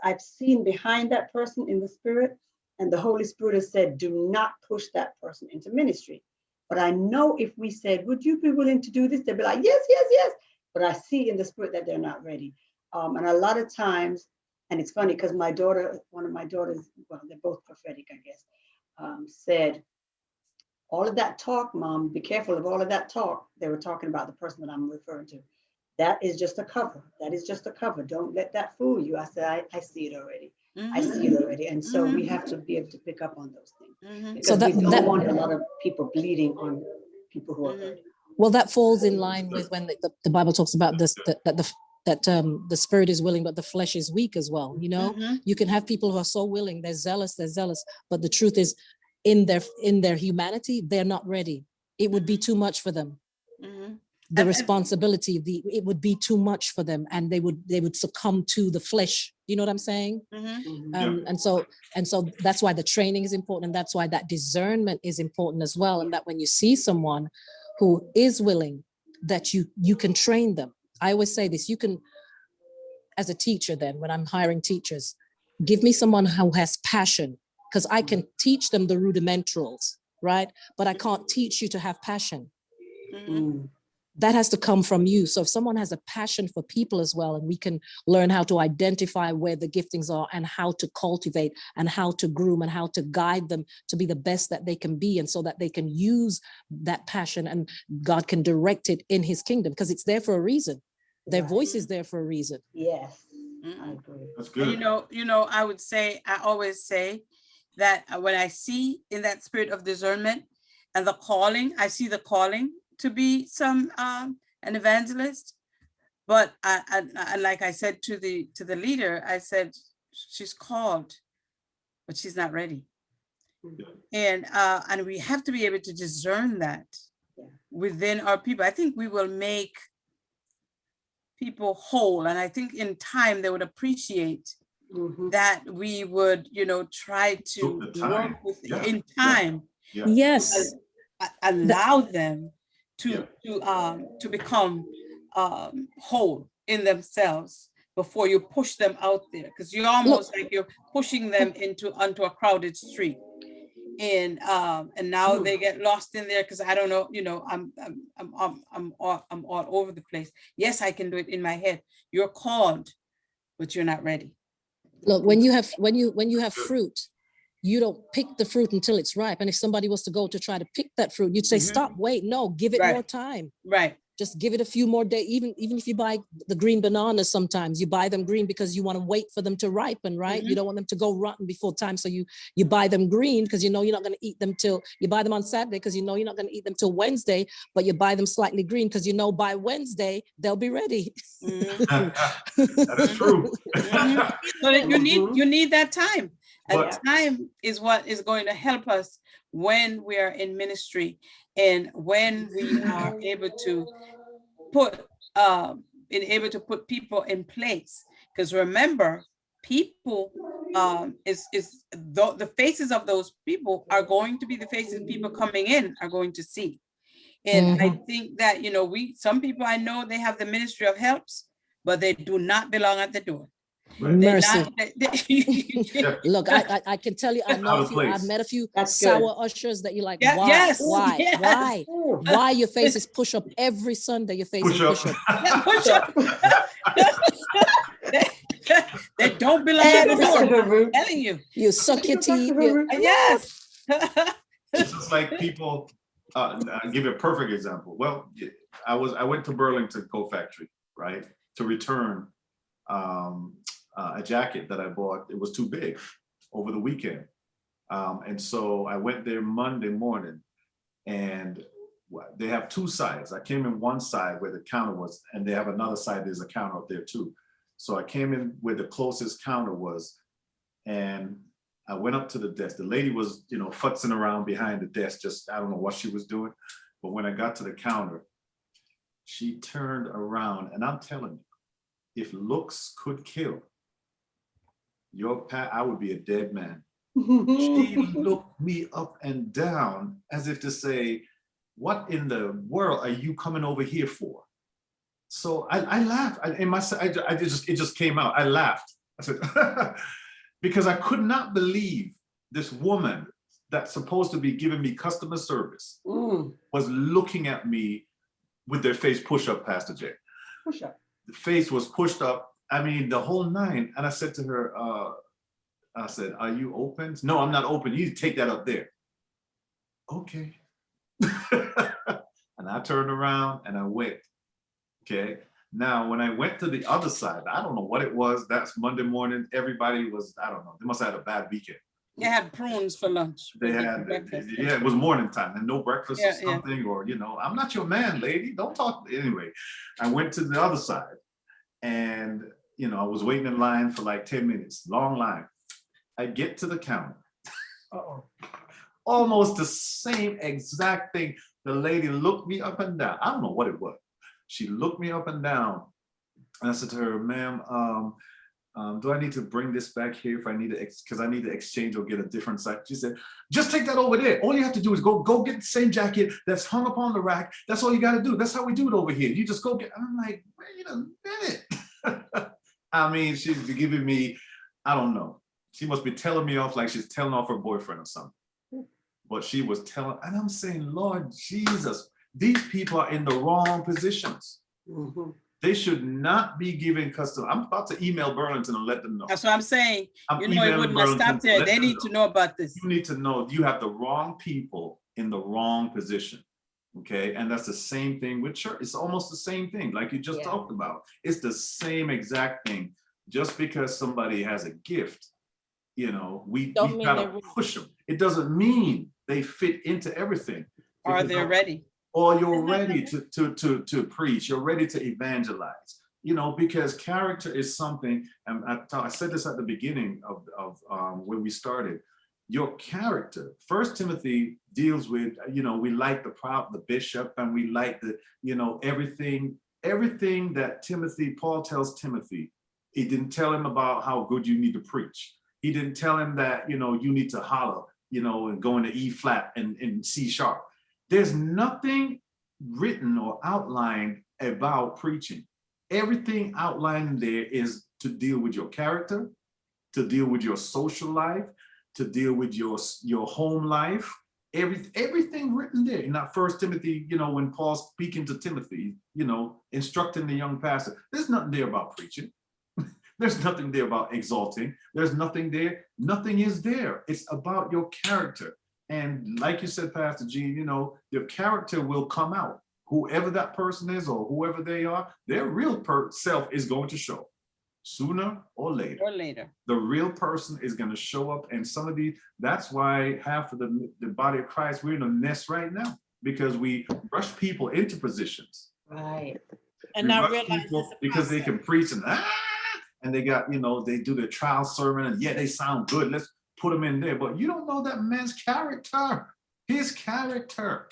I've seen behind that person in the spirit, and the Holy Spirit has said, do not push that person into ministry. But I know if we said, would you be willing to do this? They'd be like, yes, yes, yes. But I see in the spirit that they're not ready. And a lot of times, and it's funny because my daughter, one of my daughters, well, they're both prophetic, I guess, said, all of that talk, Mom, be careful of all of that talk. They were talking about the person that I'm referring to. That is just a cover. That is just a cover. Don't let that fool you. I said, I see it already. I see it already. And so we have to be able to pick up on those things. Because So we don't want a lot of people bleeding on people who are hurting. Well, that falls in line with when the Bible talks about this, that the spirit is willing, but the flesh is weak as well. You know, you can have people who are so willing, they're zealous, but the truth is, in their humanity, they're not ready. It would be too much for them. The responsibility, it would be too much for them, and they would succumb to the flesh. You know what I'm saying? And so that's why the training is important, and that's why that discernment is important as well. And that when you see someone who is willing, that you can train them. I always say this: you can, as a teacher, then when I'm hiring teachers, give me someone who has passion, because I can teach them the rudimentals, right? But I can't teach you to have passion. That has to come from you. So if someone has a passion for people as well, and we can learn how to identify where the giftings are and how to cultivate and how to groom and how to guide them to be the best that they can be, and so that they can use that passion and God can direct it in his kingdom, because it's there for a reason. Their voice is there for a reason. Yes, I agree. That's good. I always say that when I see in that spirit of discernment and the calling, I see the calling to be an evangelist. But I like I said to the leader, I said, she's called, but she's not ready. And we have to be able to discern that within our people. I think we will make people whole, and I think in time they would appreciate that we would, try to work with in time. Yes, allow them to become whole in themselves before you push them out there, because you're almost like you're pushing them onto a crowded street, and now they get lost in there because I don't know, I'm all over the place. Yes, I can do it in my head. You're called, but you're not ready. Look, when you have fruit, you don't pick the fruit until it's ripe. And if somebody was to go to try to pick that fruit, you'd say, stop, wait, no, give it more time. Right. Just give it a few more days. Even if you buy the green bananas, sometimes you buy them green because you want to wait for them to ripen, right? You don't want them to go rotten before time. So you buy them green because you know you're not going to eat them till, you buy them on Saturday because you know you're not going to eat them till Wednesday, but you buy them slightly green because you know by Wednesday they'll be ready. That is true. So you need that time. And time is what is going to help us when we are in ministry and when we are able to put people in place. Because remember, people the faces of those people are going to be the faces people coming in are going to see. And I think that, some people I know, they have the ministry of helps, but they do not belong at the door. Mercy. Look, I can tell you, I've met a few sour ushers that you're like, why your face is push up every Sunday, your face is push up. Push up. They don't belong at the door. I'm telling you. You suck your teeth. Yes. It's just like people I'll give you a perfect example. Well, I went to Burlington Coat Factory, right, to return a jacket that I bought. It was too big over the weekend. And so I went there Monday morning, and they have two sides. I came in one side where the counter was, and they have another side, there's a counter up there too. So I came in where the closest counter was, and I went up to the desk. The lady was, futzing around behind the desk, just, I don't know what she was doing. But when I got to the counter, she turned around, and I'm telling you, if looks could kill, I would be a dead man. She looked me up and down as if to say, what in the world are you coming over here for? So I laughed. It just came out. I laughed. I said, because I could not believe this woman that's supposed to be giving me customer service was looking at me with their face pushed up, Pastor Jay. Push up. The face was pushed up. I mean, the whole nine. And I said to her, I said, are you open? No, I'm not open. You take that up there. Okay. And I turned around and I went. Okay. Now, when I went to the other side, I don't know what it was. That's Monday morning. Everybody was, I don't know. They must have had a bad weekend. They had prunes for lunch. They had, breakfast. yeah, it was morning time and no breakfast Yeah, or something, or, I'm not your man, lady. Don't talk. Anyway, I went to the other side and, I was waiting in line for like 10 minutes, long line. I get to the counter. Almost the same exact thing. The lady looked me up and down. I don't know what it was. She looked me up and down. And I said to her, ma'am, do I need to bring this back here if I need to, because I need to exchange or get a different size? She said, just take that over there. All you have to do is go get the same jacket that's hung up on the rack. That's all you got to do. That's how we do it over here. You just go get, I'm like, wait a minute. I mean, she's giving me, I don't know. She must be telling me off like she's telling off her boyfriend or something. But she was telling, and I'm saying, Lord Jesus, these people are in the wrong positions. They should not be giving custom. I'm about to email Burlington and let them know. That's what I'm saying. I'm It wouldn't have stopped there. They need to know about this. You need to know you have the wrong people in the wrong position. Okay. And that's the same thing with church. It's almost the same thing, like you just talked about. It's the same exact thing. Just because somebody has a gift, we gotta push them. It doesn't mean they fit into everything. Or they're ready. Or you're ready to preach, you're ready to evangelize, because character is something, and I said this at the beginning of when we started, your character. First Timothy deals with, we like the bishop, and we like the, everything that Paul tells Timothy. He didn't tell him about how good you need to preach. He didn't tell him that, you need to holler, and go into E flat and C sharp. There's nothing written or outlined about preaching. Everything outlined there is to deal with your character, to deal with your social life, to deal with your home life. Everything written there in that First Timothy, when Paul's speaking to Timothy, instructing the young pastor, there's nothing there about preaching. There's nothing there about exalting. There's nothing there. Nothing is there. It's about your character. And like you said, Pastor Gene, your character will come out. Whoever that person is or whoever they are, their real self is going to show sooner or later. The real person is going to show up. And some of these, that's why half of the body of Christ, we're in a mess right now because we rush people into positions. Right. And not realize because they can preach and they got, they do their trial sermon and they sound good. Let's put them in there. But you don't know that man's character, his character.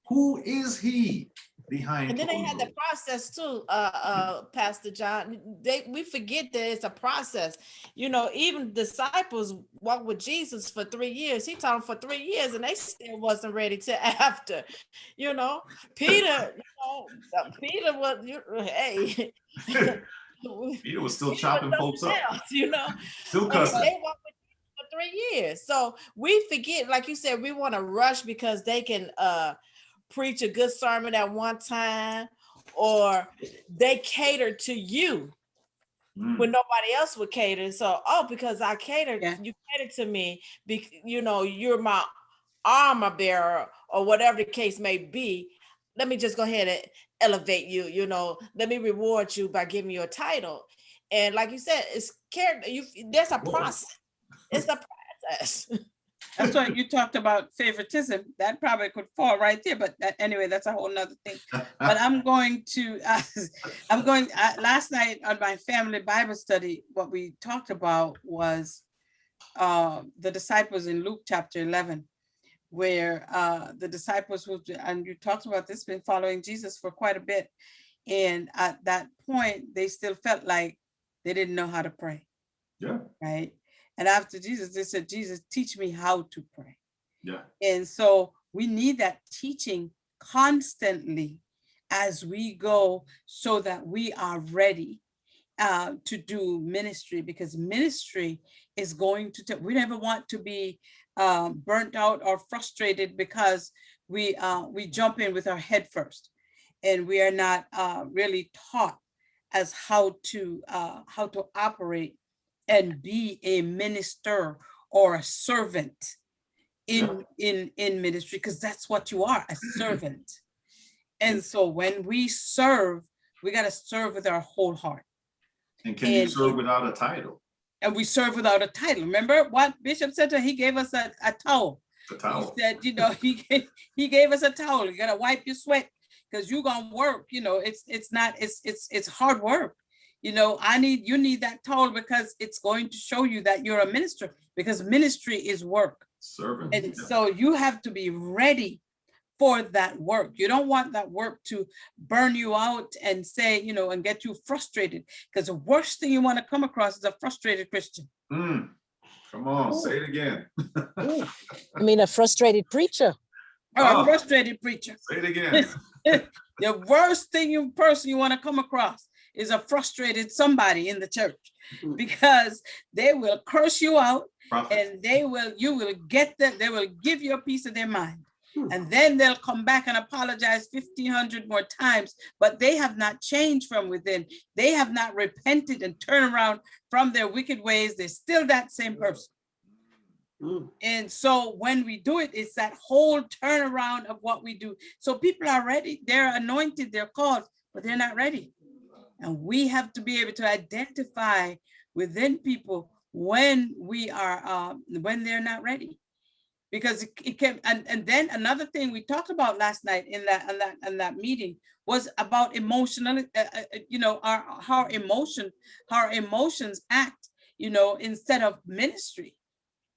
Who is he behind? And then they had the process too, Pastor John. We forget that it's a process. Even disciples walked with Jesus for 3 years. He taught them for 3 years and they still wasn't ready to after. Peter, Peter was, hey. Peter was still chopping folks up. Still cussing. They walked with Jesus for 3 years. So we forget, like you said, we want to rush because they can preach a good sermon at one time, or they cater to you when nobody else would cater. So, because I cater, you cater to me, you're my armor bearer or whatever the case may be. Let me just go ahead and elevate you, you know, let me reward you by giving you a title. And like you said, it's character. There's a process. It's a process. That's why you talked about favoritism. That probably could fall right there, but anyway, that's a whole nother thing. But I'm going to, last night on my family Bible study, what we talked about was the disciples in Luke chapter 11, where the disciples, and you talked about this, been following Jesus for quite a bit. And at that point, they still felt like they didn't know how to pray. Yeah. Right. And after Jesus, they said, Jesus, teach me how to pray. Yeah. And so we need that teaching constantly as we go so that we are ready to do ministry, because ministry is going to, we never want to be burnt out or frustrated because we jump in with our head first and we are not really taught as how to operate and be a minister or a servant in ministry, because that's what you are, a servant. And so when we serve, we got to serve with our whole heart. And can you serve without a title? And we serve without a title. Remember what Bishop said? He gave us a towel. A towel. He said, you know, he gave us a towel. You got to wipe your sweat because you're gonna work. You know, it's hard work. You know, you need that towel because it's going to show you that you're a minister, because ministry is work. Servant. And so you have to be ready for that work. You don't want that work to burn you out and say, you know, and get you frustrated, because the worst thing you want to come across is a frustrated Christian. Come on, say it again. I mean, a frustrated preacher. Or a frustrated preacher. Say it again. The worst person you want to come across is a frustrated somebody in the church, because they will curse you out. Prophet. And you will get that, they will give you a piece of their mind. And then they'll come back and apologize 1,500 more times, but they have not changed from within. They have not repented and turned around from their wicked ways. They're still that same person. And so when we do it, it's that whole turnaround of what we do. So people are ready, they're anointed, they're called, but they're not ready. And we have to be able to identify within people when we are, when they're not ready. Because it can, and then another thing we talked about last night in that meeting was about emotional, you know, how emotions act, you know, instead of ministry.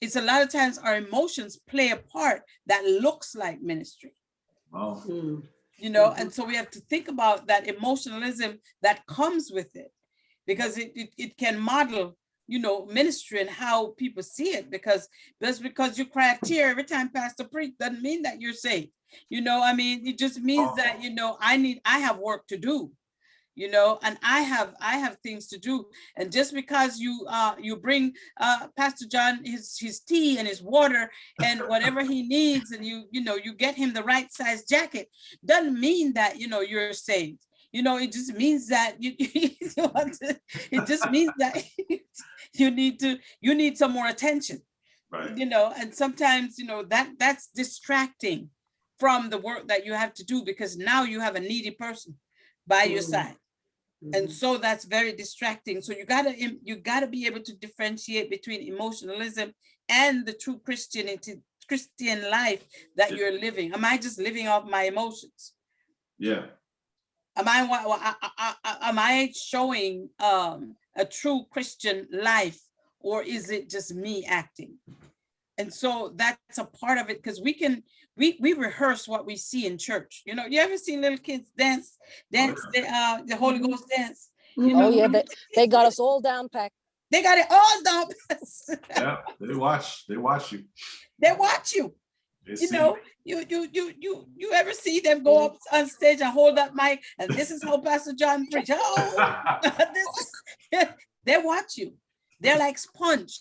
It's a lot of times our emotions play a part that looks like ministry. Wow. You know, and so we have to think about that emotionalism that comes with it, because it can model, you know, ministry and how people see it, because just because you cry a tear every time Pastor preach doesn't mean that you're saved. You know, I mean, it just means that, you know, I have work to do, you know, and I have things to do. And just because you bring Pastor John his tea and his water and whatever he needs, and you get him the right size jacket, doesn't mean that, you know, you're saved. You know, it just means that it just means that you need some more attention. Right. You know, and sometimes, you know, that's distracting from the work that you have to do, because now you have a needy person by your side. And so that's very distracting. So you gotta be able to differentiate between emotionalism and the true Christian life that you're living. Am I just living off my emotions? Yeah. Am I showing a true Christian life, or is it just me acting? And so that's a part of it, because we rehearse what we see in church. You know, you ever seen little kids dance the Holy Ghost dance? You know, they got us all down packed. They got it all down. Yeah, they watch you. They watch you. You know, you ever see them go up on stage and hold that mic, and this is how Pastor John preach. They watch you. They're like sponge.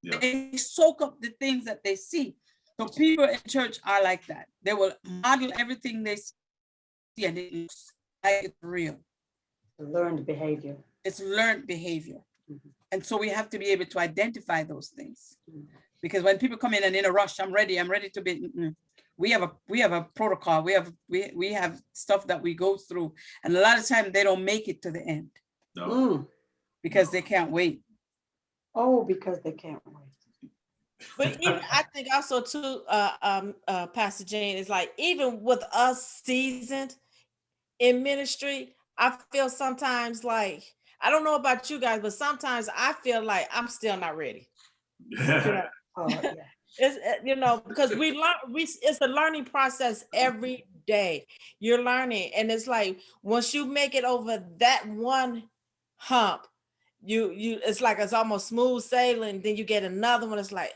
Yeah. They soak up the things that they see. So people in church are like that. They will model everything they see, and it looks like it's real. Learned behavior. It's learned behavior. And so we have to be able to identify those things. Because when people come in a rush, I'm ready to be. We have a protocol. We have stuff that we go through, and a lot of times they don't make it to the end because they can't wait. Oh, because they can't wait. But even I think also too, Pastor Jane, is like even with us seasoned in ministry, I feel sometimes like, I don't know about you guys, but sometimes I feel like I'm still not ready. It's because we learn, it's a learning process every day. You're learning, and it's like once you make it over that one hump, it's like it's almost smooth sailing. Then you get another one. It's like,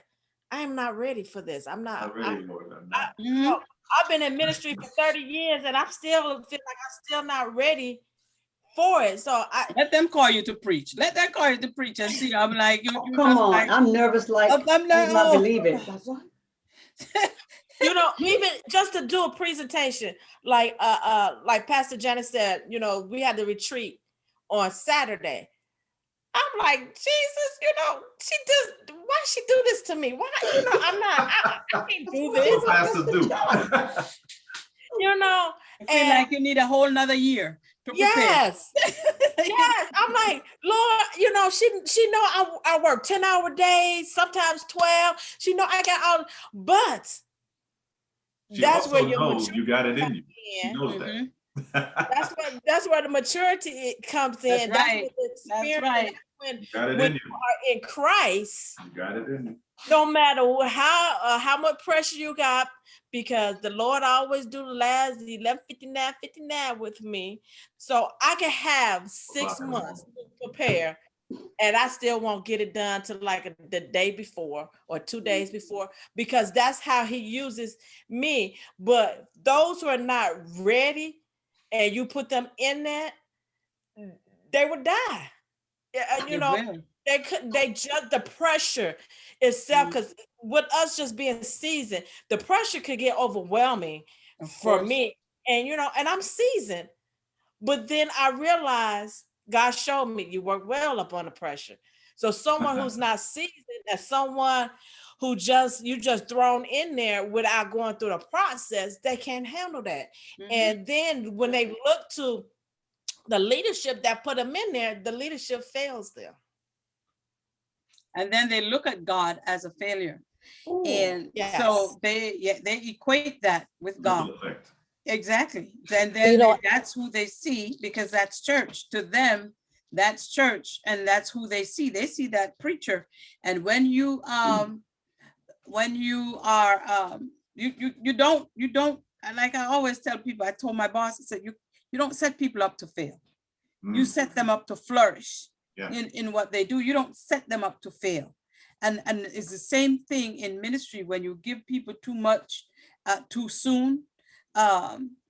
I am not ready for this. I'm not ready, Lord. I've been in ministry for 30 years, and I still feel like I'm still not ready for it. So let them call you to preach. Let them call you to preach and see. I'm like, come on. Like, I'm nervous. Like, I'm not believe it. Like, what? Even just to do a presentation, like Pastor Janet said, we had the retreat on Saturday. I'm like, Jesus, she does. Why she do this to me? Why, I can't do this. Pastor do. I feel like you need a whole nother year to prepare. Yes. Yes. I'm like, Lord, she know I work 10-hour days, sometimes 12. She know I got all, but she that's where you got it in you. She knows that. That's where the maturity comes in. That's right. That's right. When you are in Christ, you got it in you. No matter how much pressure you got, because the Lord always do the last 11:59 with me, so I can have 6 months to prepare, and I still won't get it done till like the day before or 2 days before, because that's how He uses me. But those who are not ready, and you put them in that, they would die. They just the pressure itself, because with us just being seasoned, the pressure could get overwhelming for me. And and I'm seasoned, but then I realized God showed me you work well up under pressure. So someone who's not seasoned, and someone who you just thrown in there without going through the process, they can't handle that. And then when they look to the leadership that put them in there, the leadership fails them. And then they look at God as a failure. Ooh, and so they equate that with God. Exactly. And then that's who they see, because that's church. To them, that's church, and that's who they see. They see that preacher. And when you are you don't, like I always tell people, I told my boss, I said, you don't set people up to fail. You set them up to flourish in what they do. You don't set them up to fail. And it's the same thing in ministry. When you give people too much too soon,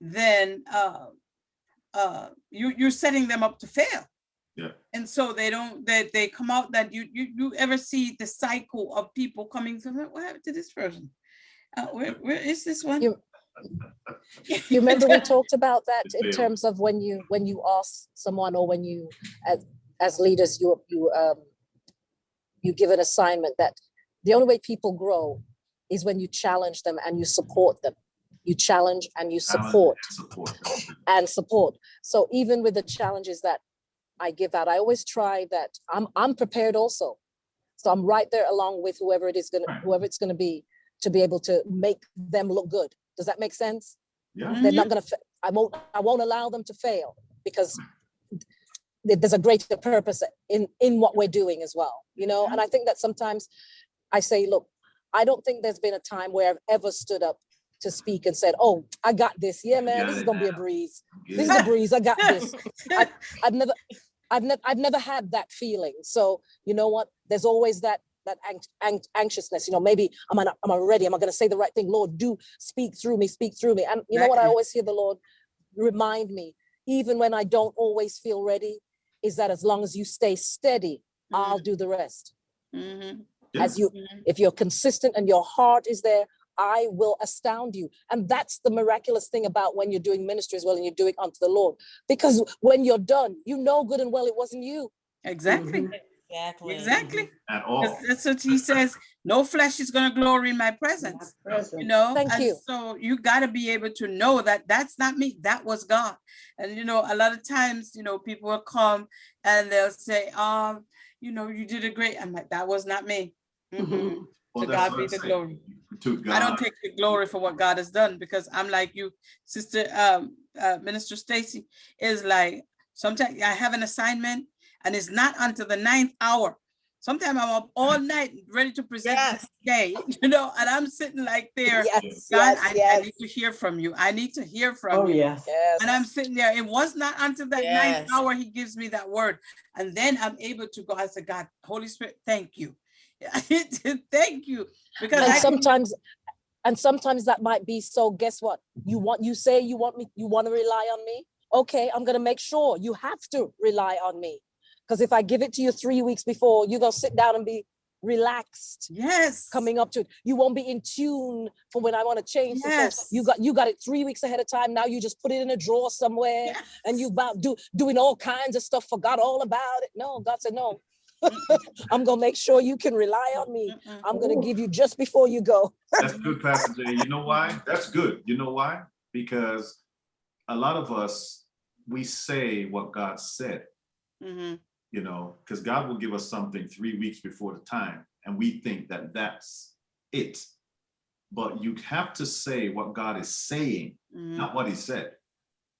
then you're setting them up to fail. Yeah. And so they come out that you ever see the cycle of people coming from, what happened to this person? Where is this one? You remember we talked about that in terms of when you ask someone, or when you as leaders you give an assignment, that the only way people grow is when you challenge them and you support them. You challenge and you support. So even with the challenges that I give out, I always try that I'm prepared also. So I'm right there along with whoever it's gonna be, to be able to make them look good. Does that make sense? Yeah. They're not gonna. I won't allow them to fail, because there's a greater purpose in what we're doing as well. And I think that sometimes I say, look, I don't think there's been a time where I've ever stood up to speak and said, "Oh, I got this. Yeah, man, this is gonna be a breeze. This is a breeze. I got this." I've never had that feeling. So you know what? There's always that anxiousness. Maybe am I ready? Am I going to say the right thing? Lord, do speak through me. And you know what I always hear the Lord remind me, even when I don't always feel ready, is that as long as you stay steady, I'll do the rest. If you're consistent and your heart is there, I will astound you. And that's the miraculous thing about when you're doing ministry as well, and you're doing unto the Lord, because when you're done, good and well it wasn't you. Exactly. Exactly. Exactly. at all. That's what he says. No flesh is going to glory in my My presence. presence. You know, Thank and you. so you got to be able to know that that's not me, that was God. And you know, a lot of times, you know, people will come and they'll say, you know, you did a great. I'm like, that was not me. Mm-mm. Well, To that's God what be I'm the saying. glory. To I don't God, take the glory for what God has done, because I'm like you, Sister Minister Stacy, is like, sometimes I have an assignment and it's not until the 9th hour. Sometimes I'm up all night ready to present Yes. this day, you know, and I'm sitting like there, Yes, God, yes, I yes, need to hear from you. I need to hear from Oh, you. yes. And I'm yes. sitting there. It was not until that 9th Yes. hour he gives me that word. And then I'm able to go. I said, God, Holy Spirit, thank you. Thank you. Because And I didn't- sometimes that might be, so guess what? You want to rely on me? Okay, I'm gonna make sure you have to rely on me. Because if I give it to you 3 weeks before, you're gonna sit down and be relaxed yes. coming up to it. You won't be in tune for when I want to change. So Yes. you got it 3 weeks ahead of time. Now you just put it in a drawer somewhere, Yes. and you about doing all kinds of stuff, forgot all about it. No, God said no. I'm gonna make sure you can rely on me. Mm-mm. I'm gonna give you just before you go. that's good, Pastor Jay. You know why? That's good. You know why? Because a lot of us, we say what God said, Mhm. you know, because God will give us something 3 weeks before the time, and we think that that's it. But you have to say what God is saying, Mhm. not what he said.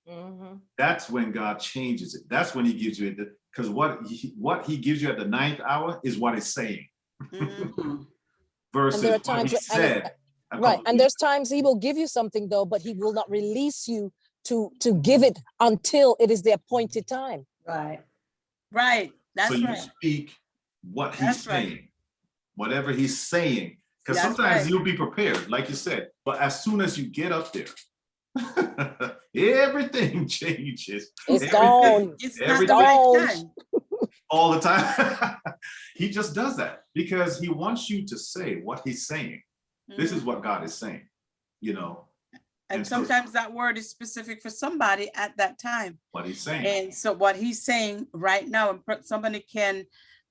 Mhm. That's when God changes it. That's when he gives you it. Because what he gives you at the 9th hour is what he's saying Mhm. versus And there are what times he when- and it- said. a Right. couple And weeks there's times he will give you something though, but he will not release you to give it until it is the appointed time. Right. Right. So That's you right. speak what he's That's right. saying, whatever he's saying. Because That's sometimes right. you'll be prepared, like you said, but as soon as you get up there, everything changes. It's Everything, gone. It's not everything, the right Don't. time. all the time. He just does that because he wants you to say what he's saying. This is Mhm. what God is saying, you know, And and so sometimes that word is specific for somebody at that time. what he's saying. And so what he's saying right now, somebody can,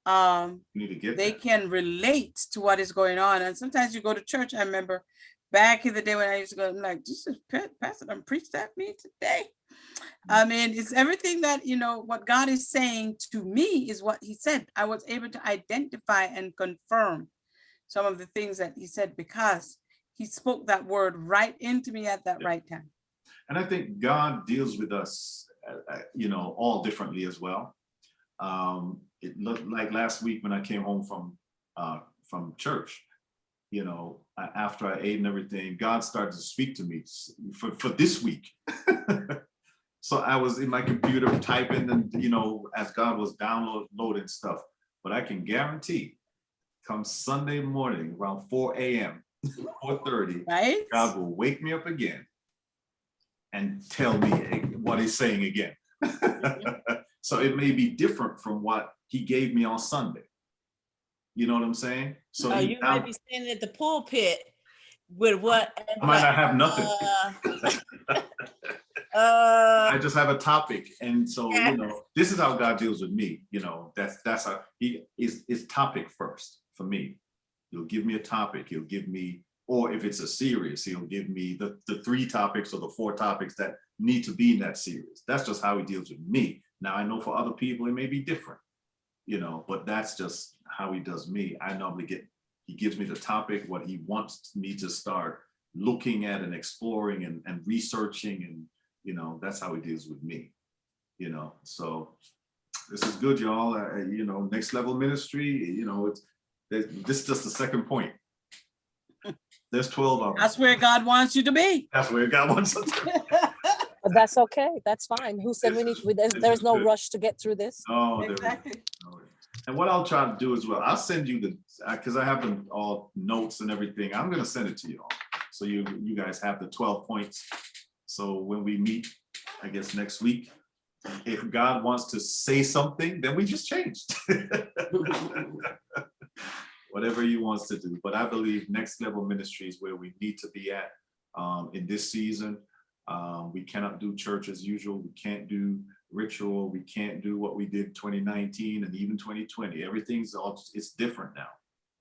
You need to get they that. can relate to what is going on. And sometimes you go to church. I remember back in the day when I used to go, I'm like, Jesus, Pastor, I'm preached at me today. I mean, it's everything that, you know, what God is saying to me is what he said. I was able to identify and confirm some of the things that he said because he spoke that word right into me at that right time. And I think God deals with us, you know, all differently as well. It looked like last week when I came home from church, you know, after I ate and everything, God started to speak to me for this week. So I was in my computer typing and, you know, as God was downloading stuff. But I can guarantee come Sunday morning around 4 a.m., 4:30, Right? God will wake me up again and tell me what he's saying again. So it may be different from what he gave me on Sunday. You know what I'm saying? So Oh, you might be standing at the pulpit with what? I might not have nothing. I just have a topic. And so, you know, this is how God deals with me. You know, that's how he is topic first for me. He'll give me a topic. He'll give me, or if it's a series, he'll give me the 3 topics or the 4 topics that need to be in that series. That's just how he deals with me. Now, I know for other people, it may be different, you know, but that's just how he does me. I normally he gives me the topic, what he wants me to start looking at and exploring and researching. And, you know, that's how he deals with me, you know. So this is good, y'all. You know, next level ministry, you know, this is just the second point. There's 12 of them. That's where God wants you to be. That's where God wants us to be. But that's okay. That's fine. Who said there's no rush to get through this? Oh, there we go. Exactly. And what I'll try to do as well, I'll send you because I have them all notes and everything. I'm going to send it to you all. So you guys have the 12 points. So when we meet, I guess next week, if God wants to say something, then we just changed. Whatever he wants to do. But I believe next level ministry is where we need to be at in this season. We cannot do church as usual. We can't do ritual. We can't do what we did 2019 and even 2020. Everything's it's different now,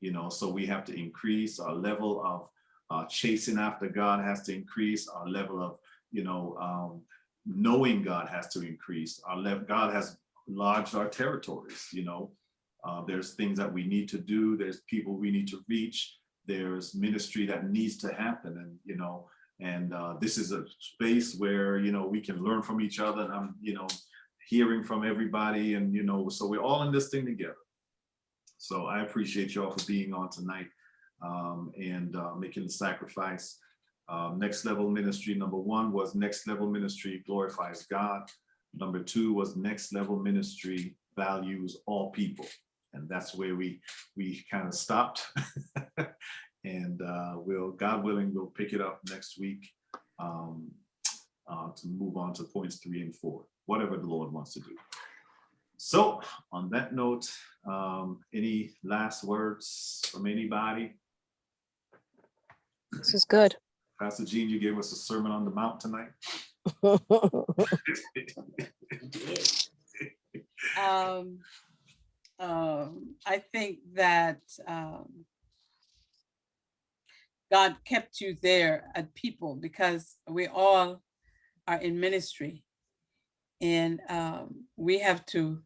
you know, so we have to increase our level of chasing after God has to increase. Our level of, you know, knowing God has to increase. God has enlarged our territories, you know. There's things that we need to do. There's people we need to reach. There's ministry that needs to happen, and, you know, and this is a space where, you know, we can learn from each other, and I'm, you know, hearing from everybody, and, you know, so we're all in this thing together. So I appreciate y'all for being on tonight, and making the sacrifice. Next Level Ministry, number 1 was Next Level Ministry Glorifies God. Number 2 was Next Level Ministry Values All People. And that's where we kind of stopped. And God willing, we'll pick it up next week to move on to points 3 and 4, whatever the Lord wants to do. So on that note, any last words from anybody? This is good. Pastor Gene, you gave us a Sermon on the Mount tonight. I think that God kept you there at people because we all are in ministry, and we have to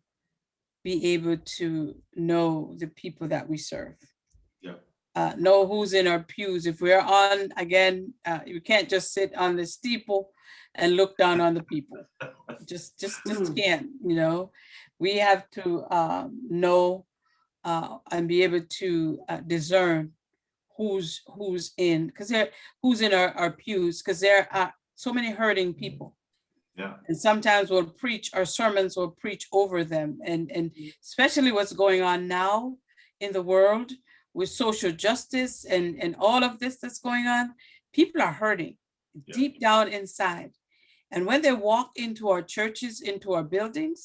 be able to know the people that we serve. Yeah. Know who's in our pews. If we're on, again, you can't just sit on the steeple and look down on the people. Just can't, you know. We have to know and be able to discern who's in, because who's in our pews, because there are so many hurting people. Yeah. And sometimes we'll preach, our sermons will preach over them, and especially what's going on now in the world with social justice and all of this that's going on. People are hurting deep down inside. And when they walk into our churches, into our buildings,